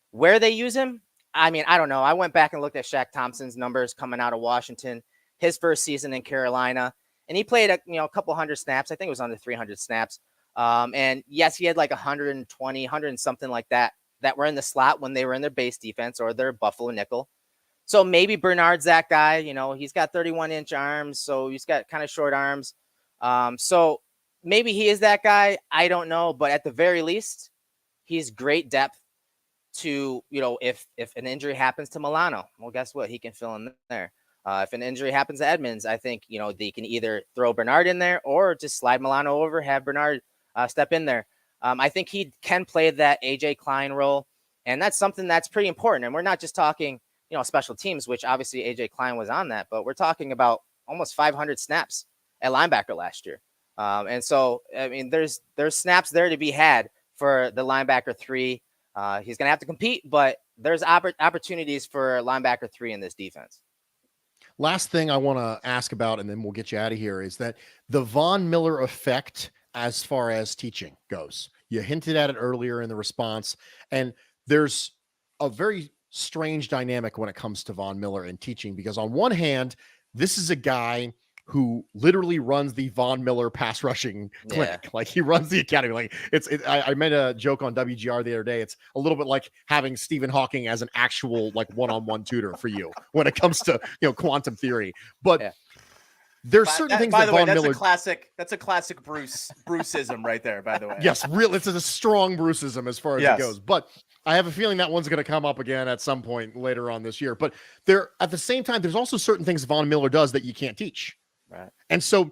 Where they use him, I mean, I don't know. I went back and looked at Shaq Thompson's numbers coming out of Washington, his first season in Carolina, and he played a couple hundred snaps. I think it was under 300 snaps. And yes, he had like 120, 100 and something like that were in the slot when they were in their base defense or their Buffalo nickel. So maybe Bernard's that guy. He's got 31-inch arms, so he's got kind of short arms. So maybe he is that guy. I don't know, but at the very least, he's great depth to, if an injury happens to Milano, well, guess what? He can fill in there. If an injury happens to Edmonds, I think, they can either throw Bernard in there or just slide Milano over, have Bernard step in there. I think he can play that AJ Klein role, and that's something that's pretty important. And we're not just talking, special teams, which obviously AJ Klein was on that, but we're talking about almost 500 snaps at linebacker last year. And so, I mean, there's snaps there to be had for the linebacker 3. He's going to have to compete, but there's opportunities for linebacker 3 in this defense. Last thing I want to ask about, and then we'll get you out of here, is that the Von Miller effect as far as teaching goes. You hinted at it earlier in the response, and there's a very strange dynamic when it comes to Von Miller and teaching, because on one hand, this is a guy who literally runs the Von Miller pass rushing clinic. Like, he runs the academy. Like, I made a joke on WGR the other day. It's a little bit like having Stephen Hawking as an actual one-on-one tutor for you when it comes to, quantum theory. But there's certain things by the way, Von Miller... that's a classic Bruceism right there, by the way. Yes, really, it's a strong Bruceism as far as it goes. But I have a feeling that one's going to come up again at some point later on this year. But at the same time, there's also certain things Von Miller does that you can't teach. Right. And so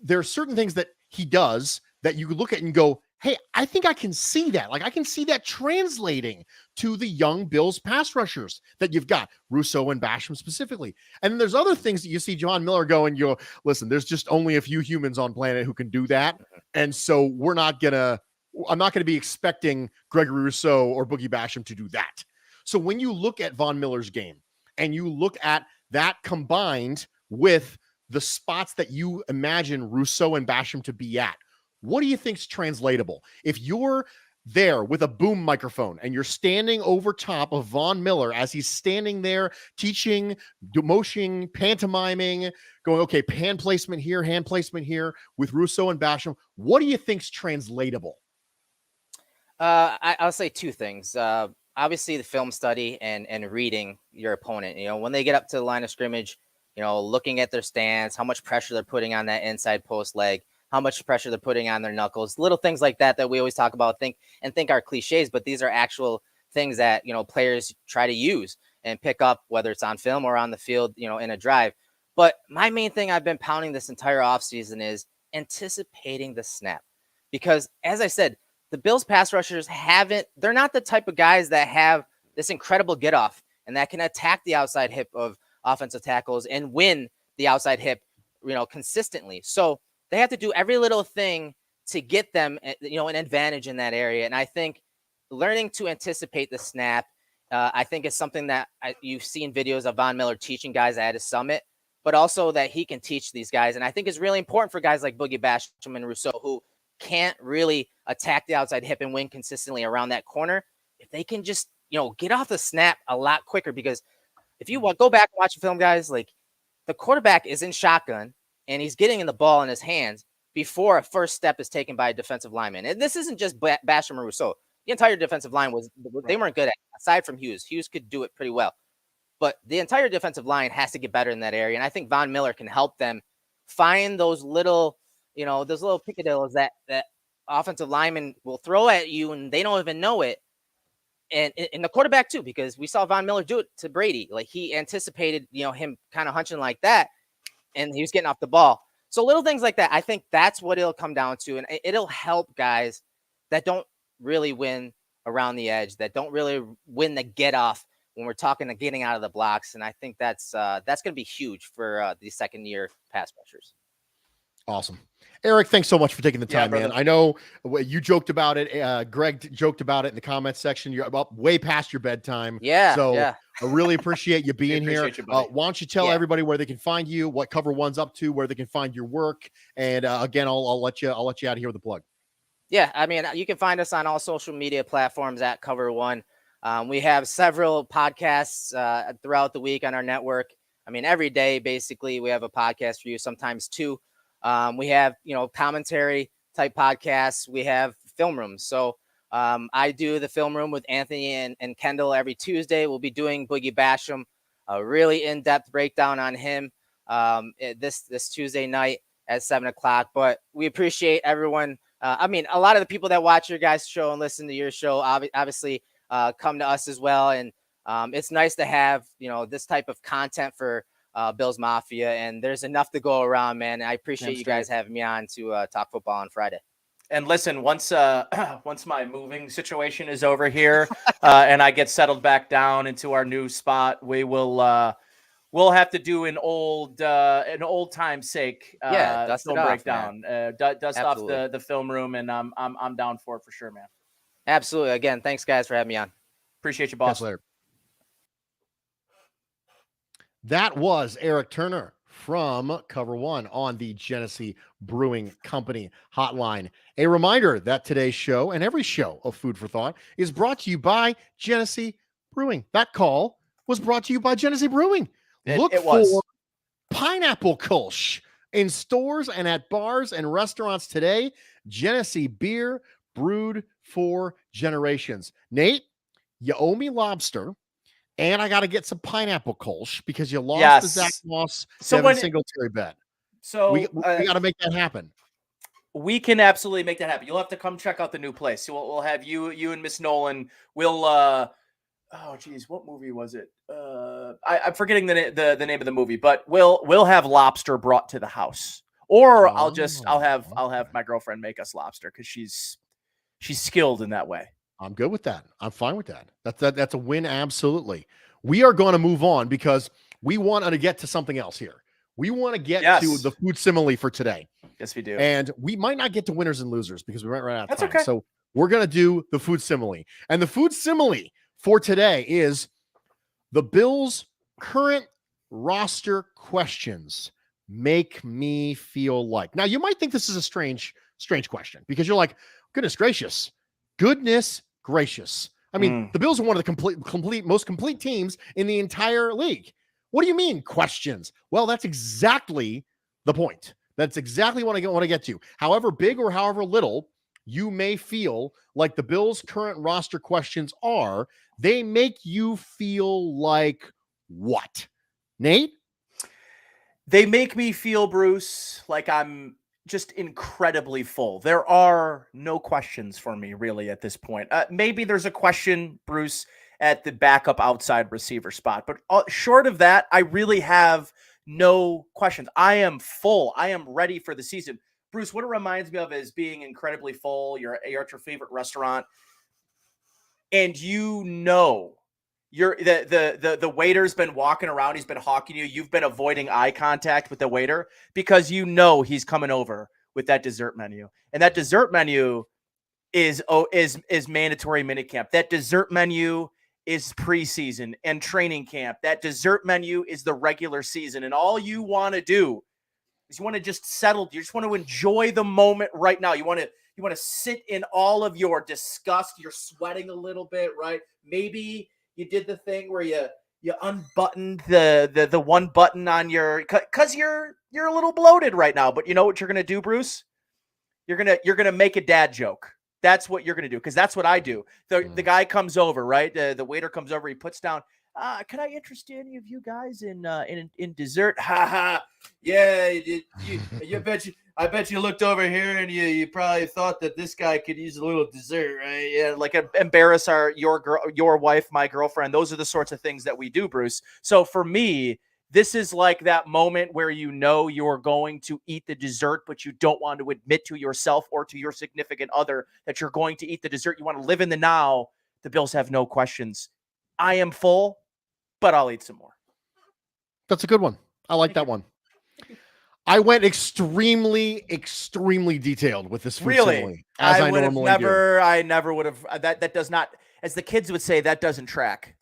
there are certain things that he does that you look at and go, hey, I think I can see that. Like, I can see that translating to the young Bills pass rushers that you've got, Rousseau and Basham specifically. And then there's other things that you see Von Miller go and you go, listen, there's just only a few humans on planet who can do that. And so I'm not going to be expecting Gregory Rousseau or Boogie Basham to do that. So when you look at Von Miller's game and you look at that combined with the spots that you imagine Rousseau and Basham to be at, what do you think's translatable? If you're there with a boom microphone and you're standing over top of Von Miller as he's standing there teaching, motioning, pantomiming, going, okay, hand placement here with Rousseau and Basham, what do you think's translatable? I'll say two things. Obviously, the film study and reading your opponent. When they get up to the line of scrimmage, looking at their stance, how much pressure they're putting on that inside post leg, how much pressure they're putting on their knuckles, little things like that we always talk about, think are cliches, but these are actual things that players try to use and pick up, whether it's on film or on the field, in a drive. But my main thing I've been pounding this entire offseason is anticipating the snap, because as I said, the Bills pass rushers they're not the type of guys that have this incredible get off and that can attack the outside hip of offensive tackles and win the outside hip, consistently. So they have to do every little thing to get them, an advantage in that area. And I think learning to anticipate the snap, I think is something that you've seen videos of Von Miller teaching guys at his summit, but also that he can teach these guys. And I think it's really important for guys like Boogie, Basham, and Rousseau, who can't really attack the outside hip and win consistently around that corner. If they can just, get off the snap a lot quicker, because if you go back and watch the film, guys, like the quarterback is in shotgun and he's getting in the ball in his hands before a first step is taken by a defensive lineman. And this isn't just Basham or Rousseau. The entire defensive line they weren't good at it, aside from Hughes. Hughes could do it pretty well. But the entire defensive line has to get better in that area. And I think Von Miller can help them find those little picadillos that offensive linemen will throw at you and they don't even know it. And in the quarterback too, because we saw Von Miller do it to Brady. Like he anticipated, him kind of hunching like that, and he was getting off the ball. So little things like that, I think that's what it'll come down to. And it'll help guys that don't really win around the edge, that don't really win the get off when we're talking to getting out of the blocks. And I think that's going to be huge for the second year pass rushers. Awesome. Erik, thanks so much for taking the time, man. I know you joked about it. Greg joked about it in the comments section. You're up way past your bedtime. Yeah. I really appreciate you being here. Why don't you tell everybody where they can find you, what Cover One's up to, where they can find your work, and again, I'll let you out of here with a plug. Yeah, I mean, you can find us on all social media platforms at Cover One. We have several podcasts throughout the week on our network. I mean, every day basically we have a podcast for you, sometimes two. We have, commentary type podcasts. We have film rooms. So I do the film room with Anthony and Kendall every Tuesday. We'll be doing Boogie Basham, a really in-depth breakdown on him this Tuesday night at 7:00. But we appreciate everyone. I mean, a lot of the people that watch your guys' show and listen to your show obviously come to us as well. And it's nice to have, this type of content for Bills Mafia, and there's enough to go around, man. I appreciate you guys having me on to talk football on Friday. And listen, once my moving situation is over here and I get settled back down into our new spot, we'll have to do an old time sake film breakdown. Dust off the film room, and I'm down for it for sure, man. Absolutely. Again, thanks guys for having me on. Appreciate you, boss. Later. That was Erik Turner from Cover One on the Genesee Brewing Company hotline. A reminder that today's show and every show of Food for Thought is brought to you by Genesee Brewing. That call was brought to you by Genesee Brewing. Look for Pineapple Kolsch in stores and at bars and restaurants today. Genesee beer brewed for generations. Nate, you owe me lobster. And I got to get some pineapple Kolsch because you lost the Zach Moss Singletary bet. So we got to make that happen. We can absolutely make that happen. You'll have to come check out the new place. So we'll have you and Miss Nolan. We'll oh geez, what movie was it? I'm forgetting the name of the movie, but we'll have lobster brought to the house, or I'll have my girlfriend make us lobster because she's skilled in that way. I'm good with that. I'm fine with that. That's a win. Absolutely. We are going to move on because we want to get to something else here. We want to get to the food simile for today. Yes, we do. And we might not get to winners and losers because we went right out of time. Okay. So we're going to do the food simile. And the food simile for today is the Bills' current roster questions make me feel like. Now, you might think this is a strange question because you're like, goodness gracious. I mean, the Bills are one of the most complete teams in the entire league. What do you mean questions? Well, that's exactly the point. That's exactly what I want to get to. However big or however little you may feel like the Bills' current roster questions are, they make you feel like what? Nate? They make me feel, Bruce, like I'm just incredibly full. There are no questions for me really at this point. Maybe there's a question, Bruce, at the backup outside receiver spot, but short of that, I really have no questions. I am full. I am ready for the season. Bruce, what it reminds me of is being incredibly full. You're at your favorite restaurant, and the waiter's been walking around. He's been hawking you. You've been avoiding eye contact with the waiter because he's coming over with that dessert menu, and that dessert menu is mandatory minicamp. That dessert menu is preseason and training camp. That dessert menu is the regular season, and all you want to do is you want to just settle. You just want to enjoy the moment right now. You want to sit in all of your disgust. You're sweating a little bit, right? Maybe you did the thing where you unbuttoned the one button on your, because you're a little bloated right now. But you know what you're gonna do, Bruce? You're gonna make a dad joke. That's what you're gonna do, because that's what I do. The guy comes over, right? The waiter comes over. He puts down. Can I interest any of you guys in dessert? Ha ha! Yeah, I bet you looked over here and you probably thought that this guy could use a little dessert, right? Yeah, like embarrass your wife, my girlfriend. Those are the sorts of things that we do, Bruce. So for me, this is like that moment where you're going to eat the dessert, but you don't want to admit to yourself or to your significant other that you're going to eat the dessert. You want to live in the now. The Bills have no questions. I am full, but I'll eat some more. That's a good one. I like that one. I went extremely detailed with this. Really? As I normally do. I never would have. That does not, as the kids would say, that doesn't track.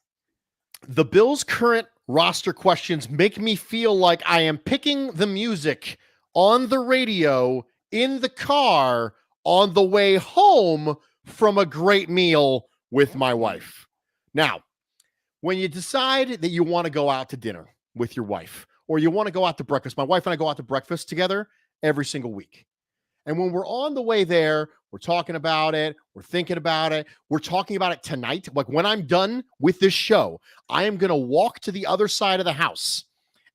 The Bills' current roster questions make me feel like I am picking the music on the radio in the car on the way home from a great meal with my wife. Now, when you decide that you want to go out to dinner with your wife, or you want to go out to breakfast, my wife and I go out to breakfast together every single week. And when we're on the way there, we're talking about it, we're thinking about it, we're talking about it tonight. Like when I'm done with this show, I am going to walk to the other side of the house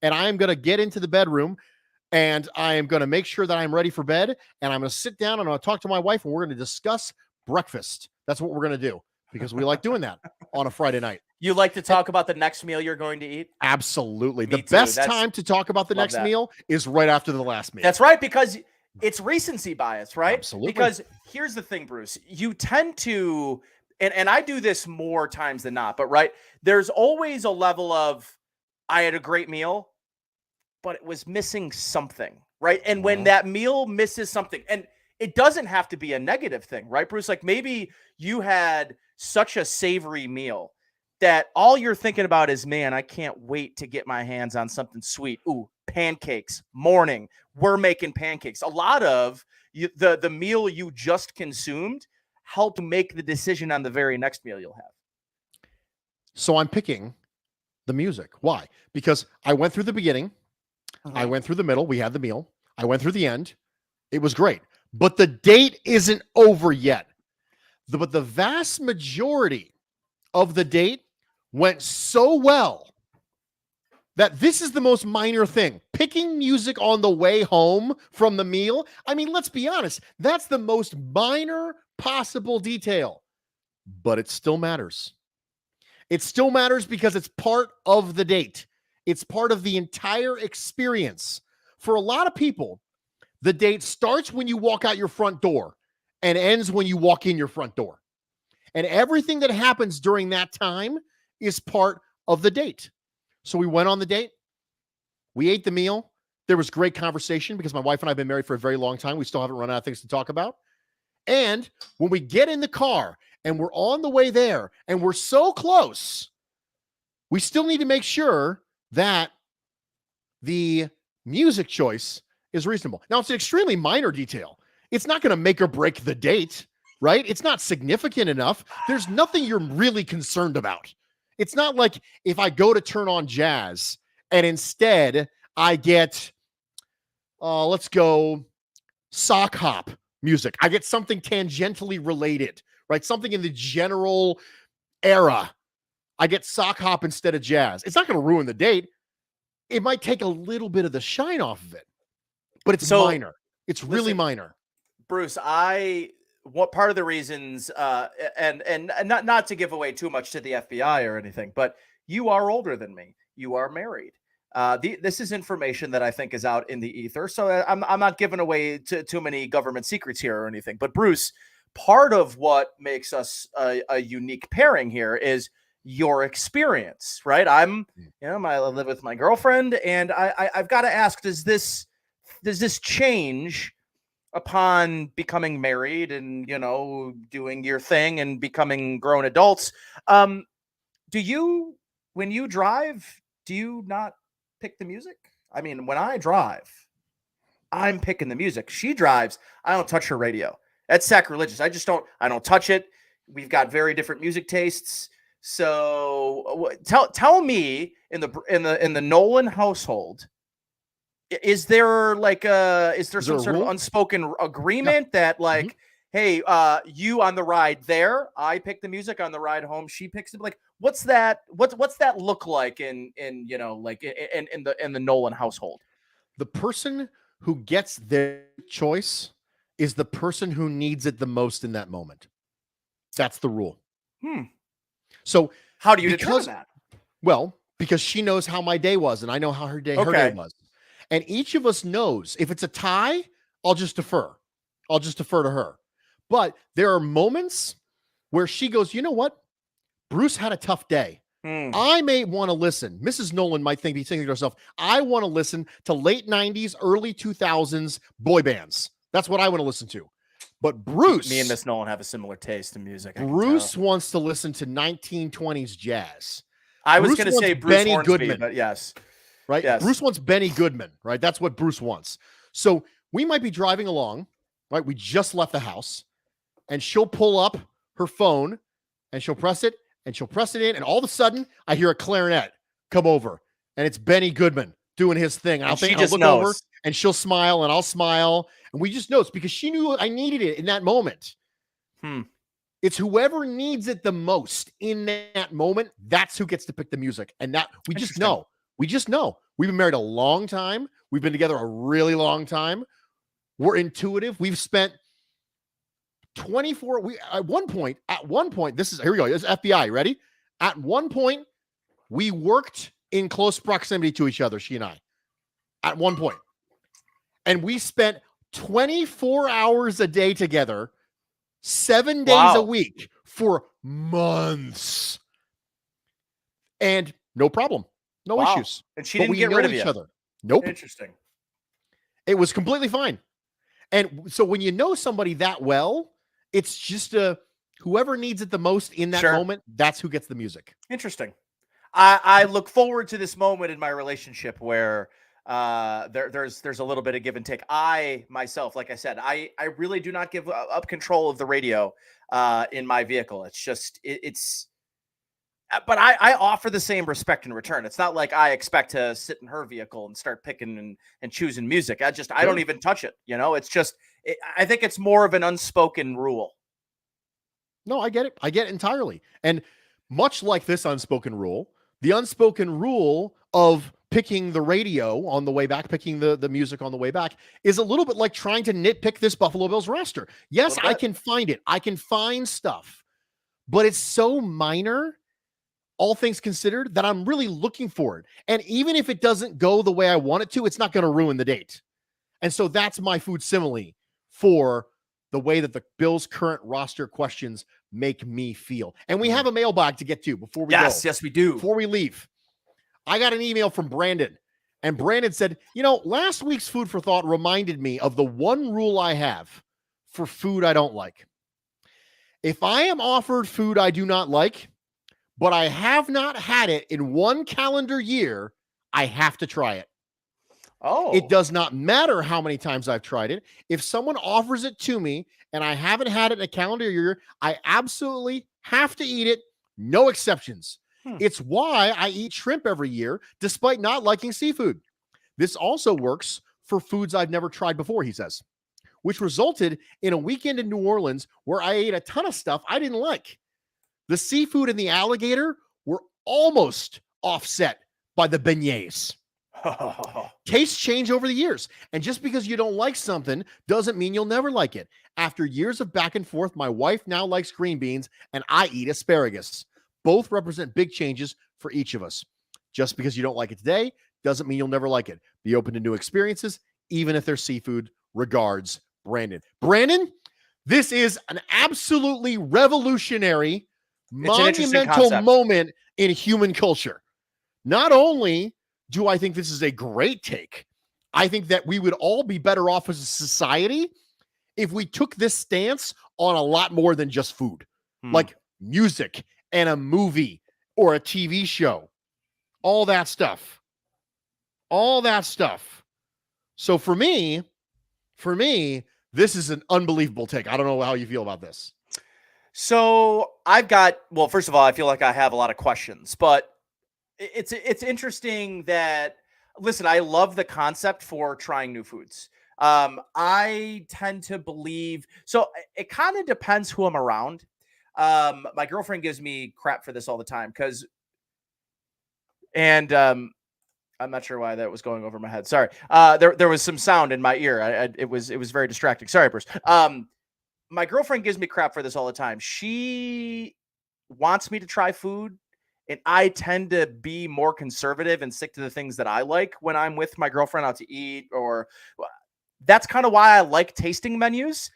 and I am going to get into the bedroom and I am going to make sure that I'm ready for bed. And I'm going to sit down and I'm going to talk to my wife and we're going to discuss breakfast. That's what we're going to do because we like doing that on a Friday night. You like to talk about the next meal you're going to eat? Absolutely. The best time to talk about the next meal is right after the last meal. That's right, because it's recency bias, right? Absolutely. Because here's the thing, Bruce. You tend to, and I do this more times than not, but right, there's always a level of, I had a great meal, but it was missing something, right? And when that meal misses something, and it doesn't have to be a negative thing, right, Bruce? Like maybe you had such a savory meal that all you're thinking about is, man, I can't wait to get my hands on something sweet. Ooh, pancakes, morning. We're making pancakes. A lot of the meal you just consumed helped make the decision on the very next meal you'll have. So I'm picking the music. Why? Because I went through the beginning. I went through the middle. We had the meal. I went through the end. It was great. But the date isn't over yet. But the vast majority of the date went so well that this is the most minor thing. Picking music on the way home from the meal. I mean, let's be honest. That's the most minor possible detail, but it still matters. It still matters because it's part of the date. It's part of the entire experience. For a lot of people, the date starts when you walk out your front door and ends when you walk in your front door. And everything that happens during that time is part of the date. So we went on the date. We ate the meal. There was great conversation because my wife and I have been married for a very long time. We still haven't run out of things to talk about. And when we get in the car and we're on the way there and we're so close, we still need to make sure that the music choice is reasonable. Now, it's an extremely minor detail. It's not going to make or break the date, right? It's not significant enough. There's nothing you're really concerned about. It's not like if I go to turn on jazz and instead I get, let's go sock hop music. I get something tangentially related, right? Something in the general era. I get sock hop instead of jazz. It's not going to ruin the date. It might take a little bit of the shine off of it, but it's minor. It's really minor. Bruce, what part of the reasons, and not to give away too much to the FBI or anything, but you are older than me. You are married. This is information that I think is out in the ether. So I'm not giving away too many government secrets here or anything. But Bruce, part of what makes us a unique pairing here is your experience, right? I live with my girlfriend, and I've got to ask, does this change upon becoming married and, doing your thing and becoming grown adults? When you drive, do you not pick the music? I mean, when I drive, I'm picking the music. She drives, I don't touch her radio. That's sacrilegious. I don't touch it. We've got very different music tastes. So tell me, in the Nolan household, is there some sort of unspoken agreement that hey, you on the ride there, I pick the music, on the ride home, she picks it? Like, what's that look like in the Nolan household? The person who gets their choice is the person who needs it the most in that moment. That's the rule. So how do you determine that? Well, because she knows how my day was, and I know how her day was. And each of us knows if it's a tie, I'll just defer. I'll just defer to her. But there are moments where she goes, you know what? Bruce had a tough day. I may want to listen. Mrs. Nolan might be thinking to herself, I want to listen to late 90s, early 2000s boy bands. That's what I want to listen to. But Bruce... Me and Miss Nolan have a similar taste in music. Bruce wants to listen to 1920s jazz. I was going to say Bruce Benny Hornsby, Goodman, but yes. Right? Yes. Bruce wants Benny Goodman, right? That's what Bruce wants. So we might be driving along, right? We just left the house, and she'll pull up her phone, and she'll press it, and she'll press it in, and all of a sudden, I hear a clarinet come over, and it's Benny Goodman doing his thing. And I'll look over, and she'll smile, and I'll smile, and we just know it's because she knew I needed it in that moment. It's whoever needs it the most in that moment, that's who gets to pick the music. And that we just know. We just know. We've been married a long time. We've been together a really long time. We're intuitive. We've spent 24. At one point, here we go. This is FBI. Ready? At one point, we worked in close proximity to each other, she and I. At one point. And we spent 24 hours a day together, 7 days a week for months. And no problem. No issues. And she didn't get rid of each other. Nope. Interesting. It was completely fine. And so when you know somebody that well, it's just whoever needs it the most in that moment, that's who gets the music. Interesting. I look forward to this moment in my relationship where there's a little bit of give and take. I myself, like I said, I really do not give up control of the radio in my vehicle. It's just but I offer the same respect in return. It's not like I expect to sit in her vehicle and start picking and choosing music. I don't even touch it. It's just, I think it's more of an unspoken rule. No, I get it. I get it entirely. And much like this unspoken rule, the unspoken rule of picking the radio on the way back, picking the music on the way back, is a little bit like trying to nitpick this Buffalo Bills roster. Yes, I can find it. I can find stuff, but it's so minor, all things considered, that I'm really looking for it. And even if it doesn't go the way I want it to, it's not going to ruin the date. And so that's my food simile for the way that the Bills' current roster questions make me feel. And we have a mailbag to get to before we go. Yes, we do. Before we leave, I got an email from Brandon, and Brandon said, last week's Food for Thought reminded me of the one rule I have for food I don't like. If I am offered food I do not like, but I have not had it in 1 calendar year, I have to try it. Oh, It does not matter how many times I've tried it. If someone offers it to me and I haven't had it in a calendar year, I absolutely have to eat it. No exceptions. It's why I eat shrimp every year, despite not liking seafood. This also works for foods I've never tried before, he says, which resulted in a weekend in New Orleans where I ate a ton of stuff I didn't like. The seafood and the alligator were almost offset by the beignets. Tastes change over the years. And just because you don't like something doesn't mean you'll never like it. After years of back and forth, my wife now likes green beans and I eat asparagus. Both represent big changes for each of us. Just because you don't like it today doesn't mean you'll never like it. Be open to new experiences, even if they're seafood. Regards, Brandon. Brandon, this is an absolutely revolutionary, monumental moment in human culture. Not only do I think this is a great take, I think that we would all be better off as a society if we took this stance on a lot more than just food, like music and a movie or a TV show, all that stuff. So for me, this is an unbelievable take. I don't know how you feel about this. So well, first of all, I feel like I have a lot of questions, but it's interesting that, listen, I love the concept for trying new foods. I tend to believe, so it kind of depends who I'm around. My girlfriend gives me crap for this all the time and I'm not sure why that was going over my head. Sorry. There was some sound in my ear. It was very distracting. Sorry, Bruce. My girlfriend gives me crap for this all the time. She wants me to try food, and I tend to be more conservative and stick to the things that I like when I'm with my girlfriend out to eat, or that's kind of why I like tasting menus.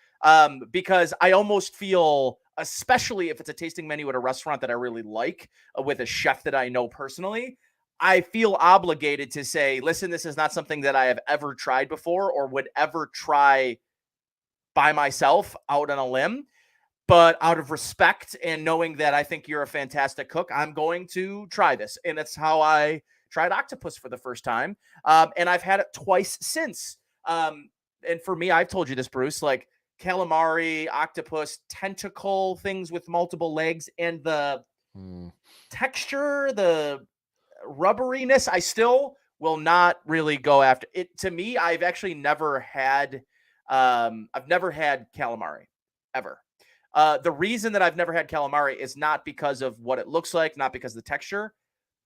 Because I almost feel, especially if it's a tasting menu at a restaurant that I really like, with a chef that I know personally, I feel obligated to say, listen, this is not something that I have ever tried before or would ever try by myself out on a limb. But out of respect and knowing that I think you're a fantastic cook, I'm going to try this. And that's how I tried octopus for the first time. And I've had it twice since. And for me, I've told you this, Bruce, like calamari, octopus, tentacle things with multiple legs, and the texture, the rubberiness, I still will not really go after it. To me, I've actually never had calamari ever. The reason that I've never had calamari is not because of what it looks like, not because of the texture.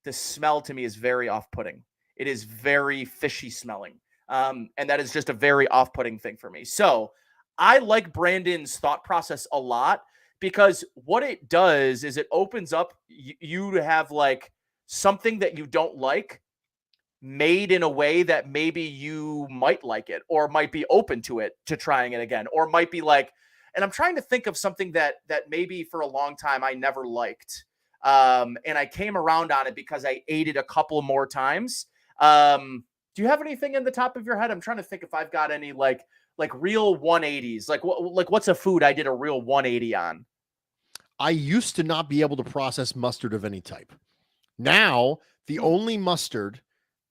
The smell to me is very off-putting. It is very fishy smelling. And that is just a very off-putting thing for me. So I like Brandon's thought process a lot, because what it does is it opens up you to have like something that you don't like made in a way that maybe you might like it, or might be open to trying it again, or might be like, and I'm trying to think of something that maybe for a long time I never liked. And I came around on it because I ate it a couple more times. Do you have anything in the top of your head? I'm trying to think if I've got any like real 180s, like what's a food I did a real 180 on? I used to not be able to process mustard of any type. Now, the only mustard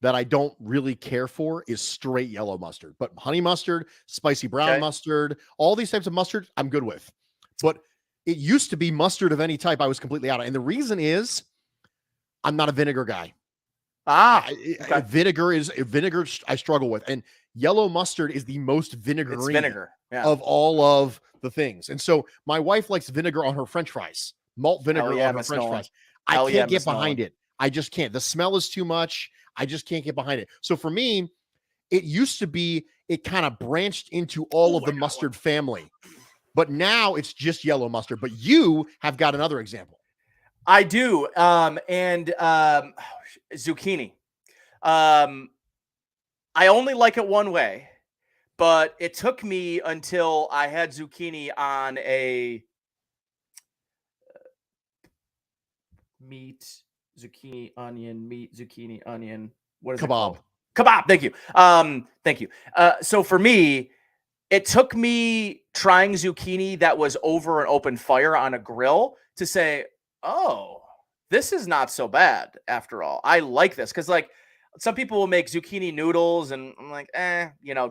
that I don't really care for is straight yellow mustard. But honey mustard, spicy brown mustard, all these types of mustard, I'm good with. But it used to be mustard of any type I was completely out of. And the reason is I'm not a vinegar guy. Vinegar I struggle with. And yellow mustard is the most vinegary of all of the things. And so my wife likes vinegar on her French fries, malt vinegar on her French fries. I can't get behind it. I just can't. The smell is too much. I just can't get behind it. So for me, it used to be, it kind of branched into all of the mustard family, but now it's just yellow mustard. But you have got another example. I do. Zucchini. I only like it one way, but it took me until I had zucchini on a meat, zucchini, onion, meat, zucchini, onion. What is it called? Kebab. Thank you. Thank you. So for me, it took me trying zucchini that was over an open fire on a grill to say, oh, this is not so bad after all. I like this. Cause like some people will make zucchini noodles and I'm like,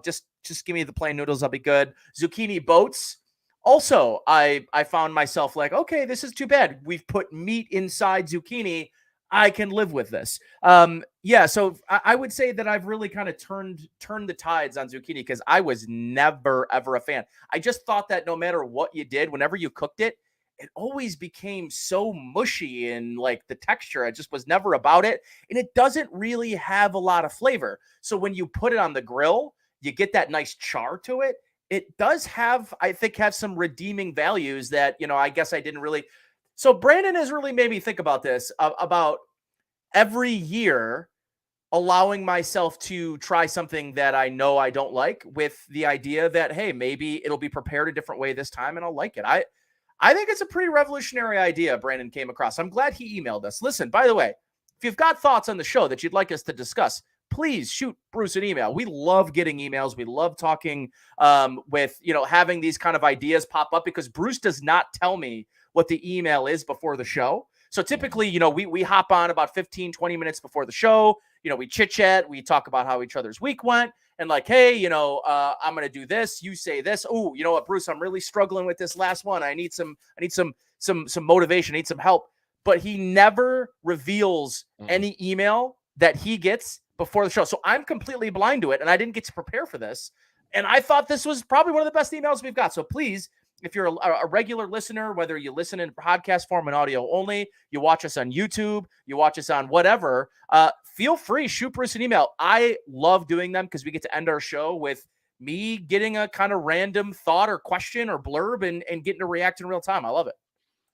just give me the plain noodles. I'll be good. Zucchini boats. Also, I found myself like, okay, this is too bad. We've put meat inside zucchini. I can live with this. So I would say that I've really kind of turned the tides on zucchini because I was never, ever a fan. I just thought that no matter what you did, whenever you cooked it, it always became so mushy and like the texture. I just was never about it. And it doesn't really have a lot of flavor. So when you put it on the grill, you get that nice char to it. It does have, I think, have some redeeming values that, I guess I didn't really. So Brandon has really made me think about this, about every year allowing myself to try something that I know I don't like with the idea that, hey, maybe it'll be prepared a different way this time and I'll like it. I think it's a pretty revolutionary idea Brandon came across. I'm glad he emailed us. Listen, by the way, if you've got thoughts on the show that you'd like us to discuss, please shoot Bruce an email. We love getting emails. We love talking with, having these kind of ideas pop up because Bruce does not tell me what the email is before the show. So typically, we hop on about 15, 20 minutes before the show. We chit chat, we talk about how each other's week went and like, hey, I'm going to do this. You say this. Oh, you know what, Bruce, I'm really struggling with this last one. I need some motivation. I need some help. But he never reveals any email that he gets before the show. So I'm completely blind to it. And I didn't get to prepare for this. And I thought this was probably one of the best emails we've got. So please, if you're a regular listener, whether you listen in podcast form and audio only, you watch us on YouTube, you watch us on whatever, feel free, shoot Bruce an email. I love doing them because we get to end our show with me getting a kind of random thought or question or blurb and getting to react in real time. I love it.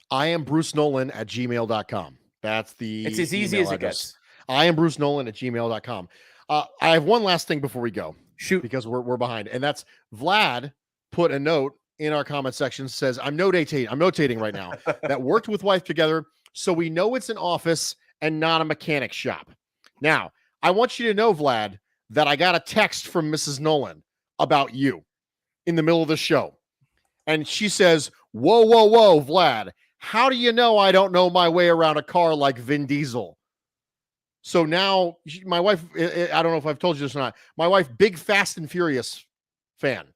I am Bruce Nolan at gmail.com. That's it's as easy as it gets. I am Bruce Nolan at gmail.com. I have one last thing before we go. Shoot. Because we're behind. And that's Vlad put a note in our comment section, says, I'm notating right now that worked with wife together. So we know it's an office and not a mechanic shop. Now, I want you to know, Vlad, that I got a text from Mrs. Nolan about you in the middle of the show. And she says, whoa, Vlad, how do you know I don't know my way around a car like Vin Diesel? So now my wife, I don't know if I've told you this or not, my wife, big Fast and Furious fan.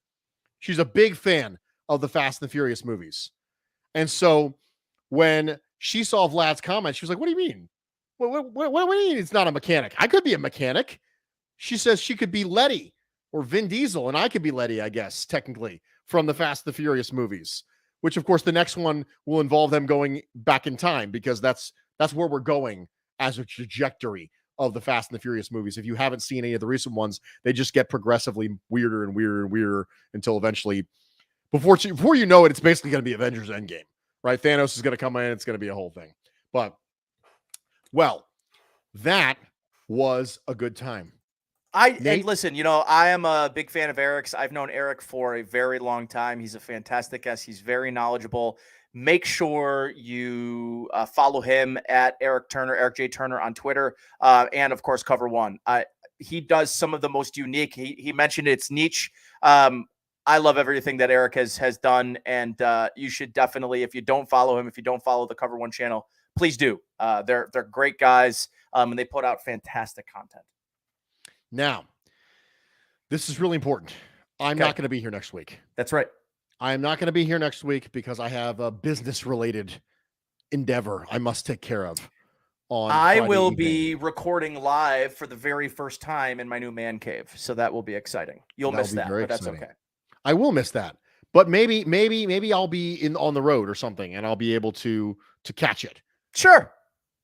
She's a big fan of the Fast and Furious movies. And so when she saw Vlad's comment, she was like, what do you mean? What do you mean it's not a mechanic? I could be a mechanic. She says she could be Letty or Vin Diesel, and I could be Letty, I guess, technically, from the Fast and the Furious movies, which, of course, the next one will involve them going back in time because that's where we're going as a trajectory of the Fast and the Furious movies. If you haven't seen any of the recent ones, they just get progressively weirder and weirder and weirder until eventually, before you know it, it's basically going to be Avengers Endgame, right? Thanos is going to come in. It's going to be a whole thing. But, well, that was a good time. And listen, I am a big fan of Erik's. I've known Erik for a very long time. He's a fantastic guest. He's very knowledgeable. Make sure you follow him at Erik Turner, Erik J. Turner on Twitter, and of course, Cover One. He does some of the most unique. He mentioned it's niche. I love everything that Erik has done, and you should definitely, if you don't follow him, if you don't follow the Cover One channel, please do. They're great guys, and they put out fantastic content. Now, this is really important. I'm not going to be here next week. That's right. I am not going to be here next week because I have a business-related endeavor I must take care of. I will be recording live for the very first time in my new man cave, so that will be exciting. You'll miss that, but that's okay. I will miss that, but maybe I'll be on the road or something, and I'll be able to catch it. Sure.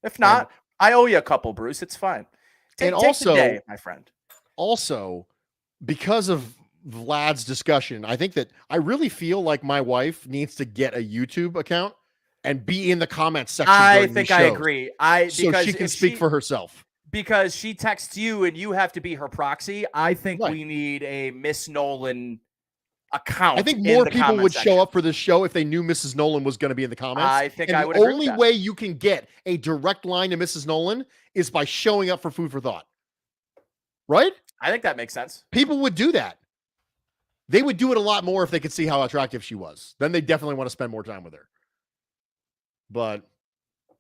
If not, I owe you a couple, Bruce. It's fine. Take the day, my friend. Also, because of Vlad's discussion, I think that I really feel like my wife needs to get a YouTube account and be in the comments section. I think I agree. So she can speak for herself. Because she texts you and you have to be her proxy. I think we need a Miss Nolan account. I think more people would show up for this show if they knew Mrs. Nolan was going to be in the comments. I think and I would agree with that. The only way you can get a direct line to Mrs. Nolan is by showing up for Food for Thought. Right? I think that makes sense. People would do that. They would do it a lot more if they could see how attractive she was. Then they definitely want to spend more time with her. But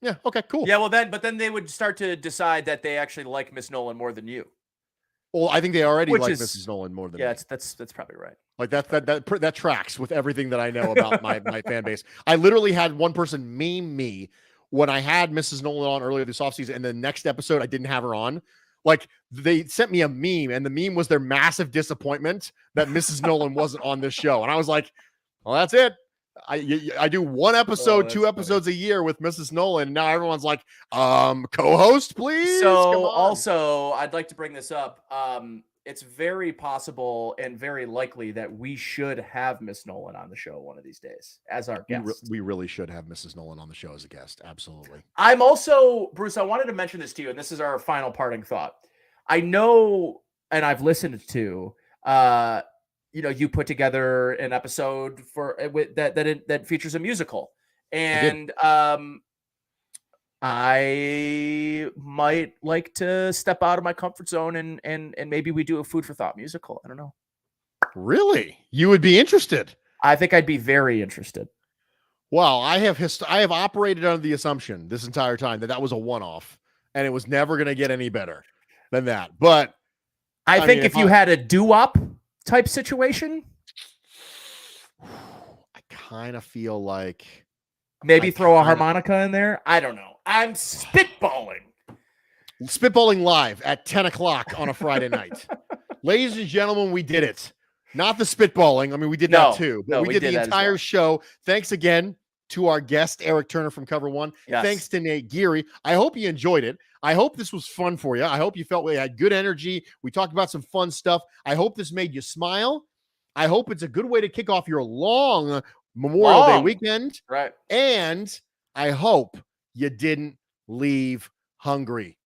yeah, okay, cool. Yeah, well but then they would start to decide that they actually like Miss Nolan more than you. Well, I think they already Which like is- Mrs. Nolan more than Yeah, me. that's probably right. Like that tracks with everything that I know about my fan base. I literally had one person meme me when I had Mrs. Nolan on earlier this offseason, and the next episode I didn't have her on. Like they sent me a meme, and the meme was their massive disappointment that Mrs. Nolan wasn't on this show, and I was like, "Well, that's it. I do one episode, two episodes a year with Mrs. Nolan. And now everyone's like, co-host, please." Come So on. also, I'd like to bring this up. It's very possible and very likely that we should have Miss Nolan on the show one of these days as our guest. We really should have Mrs. Nolan on the show as a guest. Absolutely. I'm also, Bruce, I wanted to mention this to you, and this is our final parting thought. I know, and I've listened to, you put together an episode for that features a musical, and I might like to step out of my comfort zone and maybe we do a food for thought musical. I don't know. Really? You would be interested? I think I'd be very interested. Well, I have operated under the assumption this entire time that was a one-off and it was never going to get any better than that. But I think if you had a doo-wop type situation, I kind of feel like maybe throw a harmonica in there. I don't know. I'm spitballing live at 10 o'clock on a Friday night. Ladies and gentlemen, we did it. Not the spitballing. I mean, we did that too. But we did the entire show. Thanks again to our guest, Erik Turner from Cover One. Yes. Thanks to Nate Geary. I hope you enjoyed it. I hope this was fun for you. I hope you felt we had good energy. We talked about some fun stuff. I hope this made you smile. I hope it's a good way to kick off your long Memorial Day weekend. Right. And I hope you didn't leave hungry.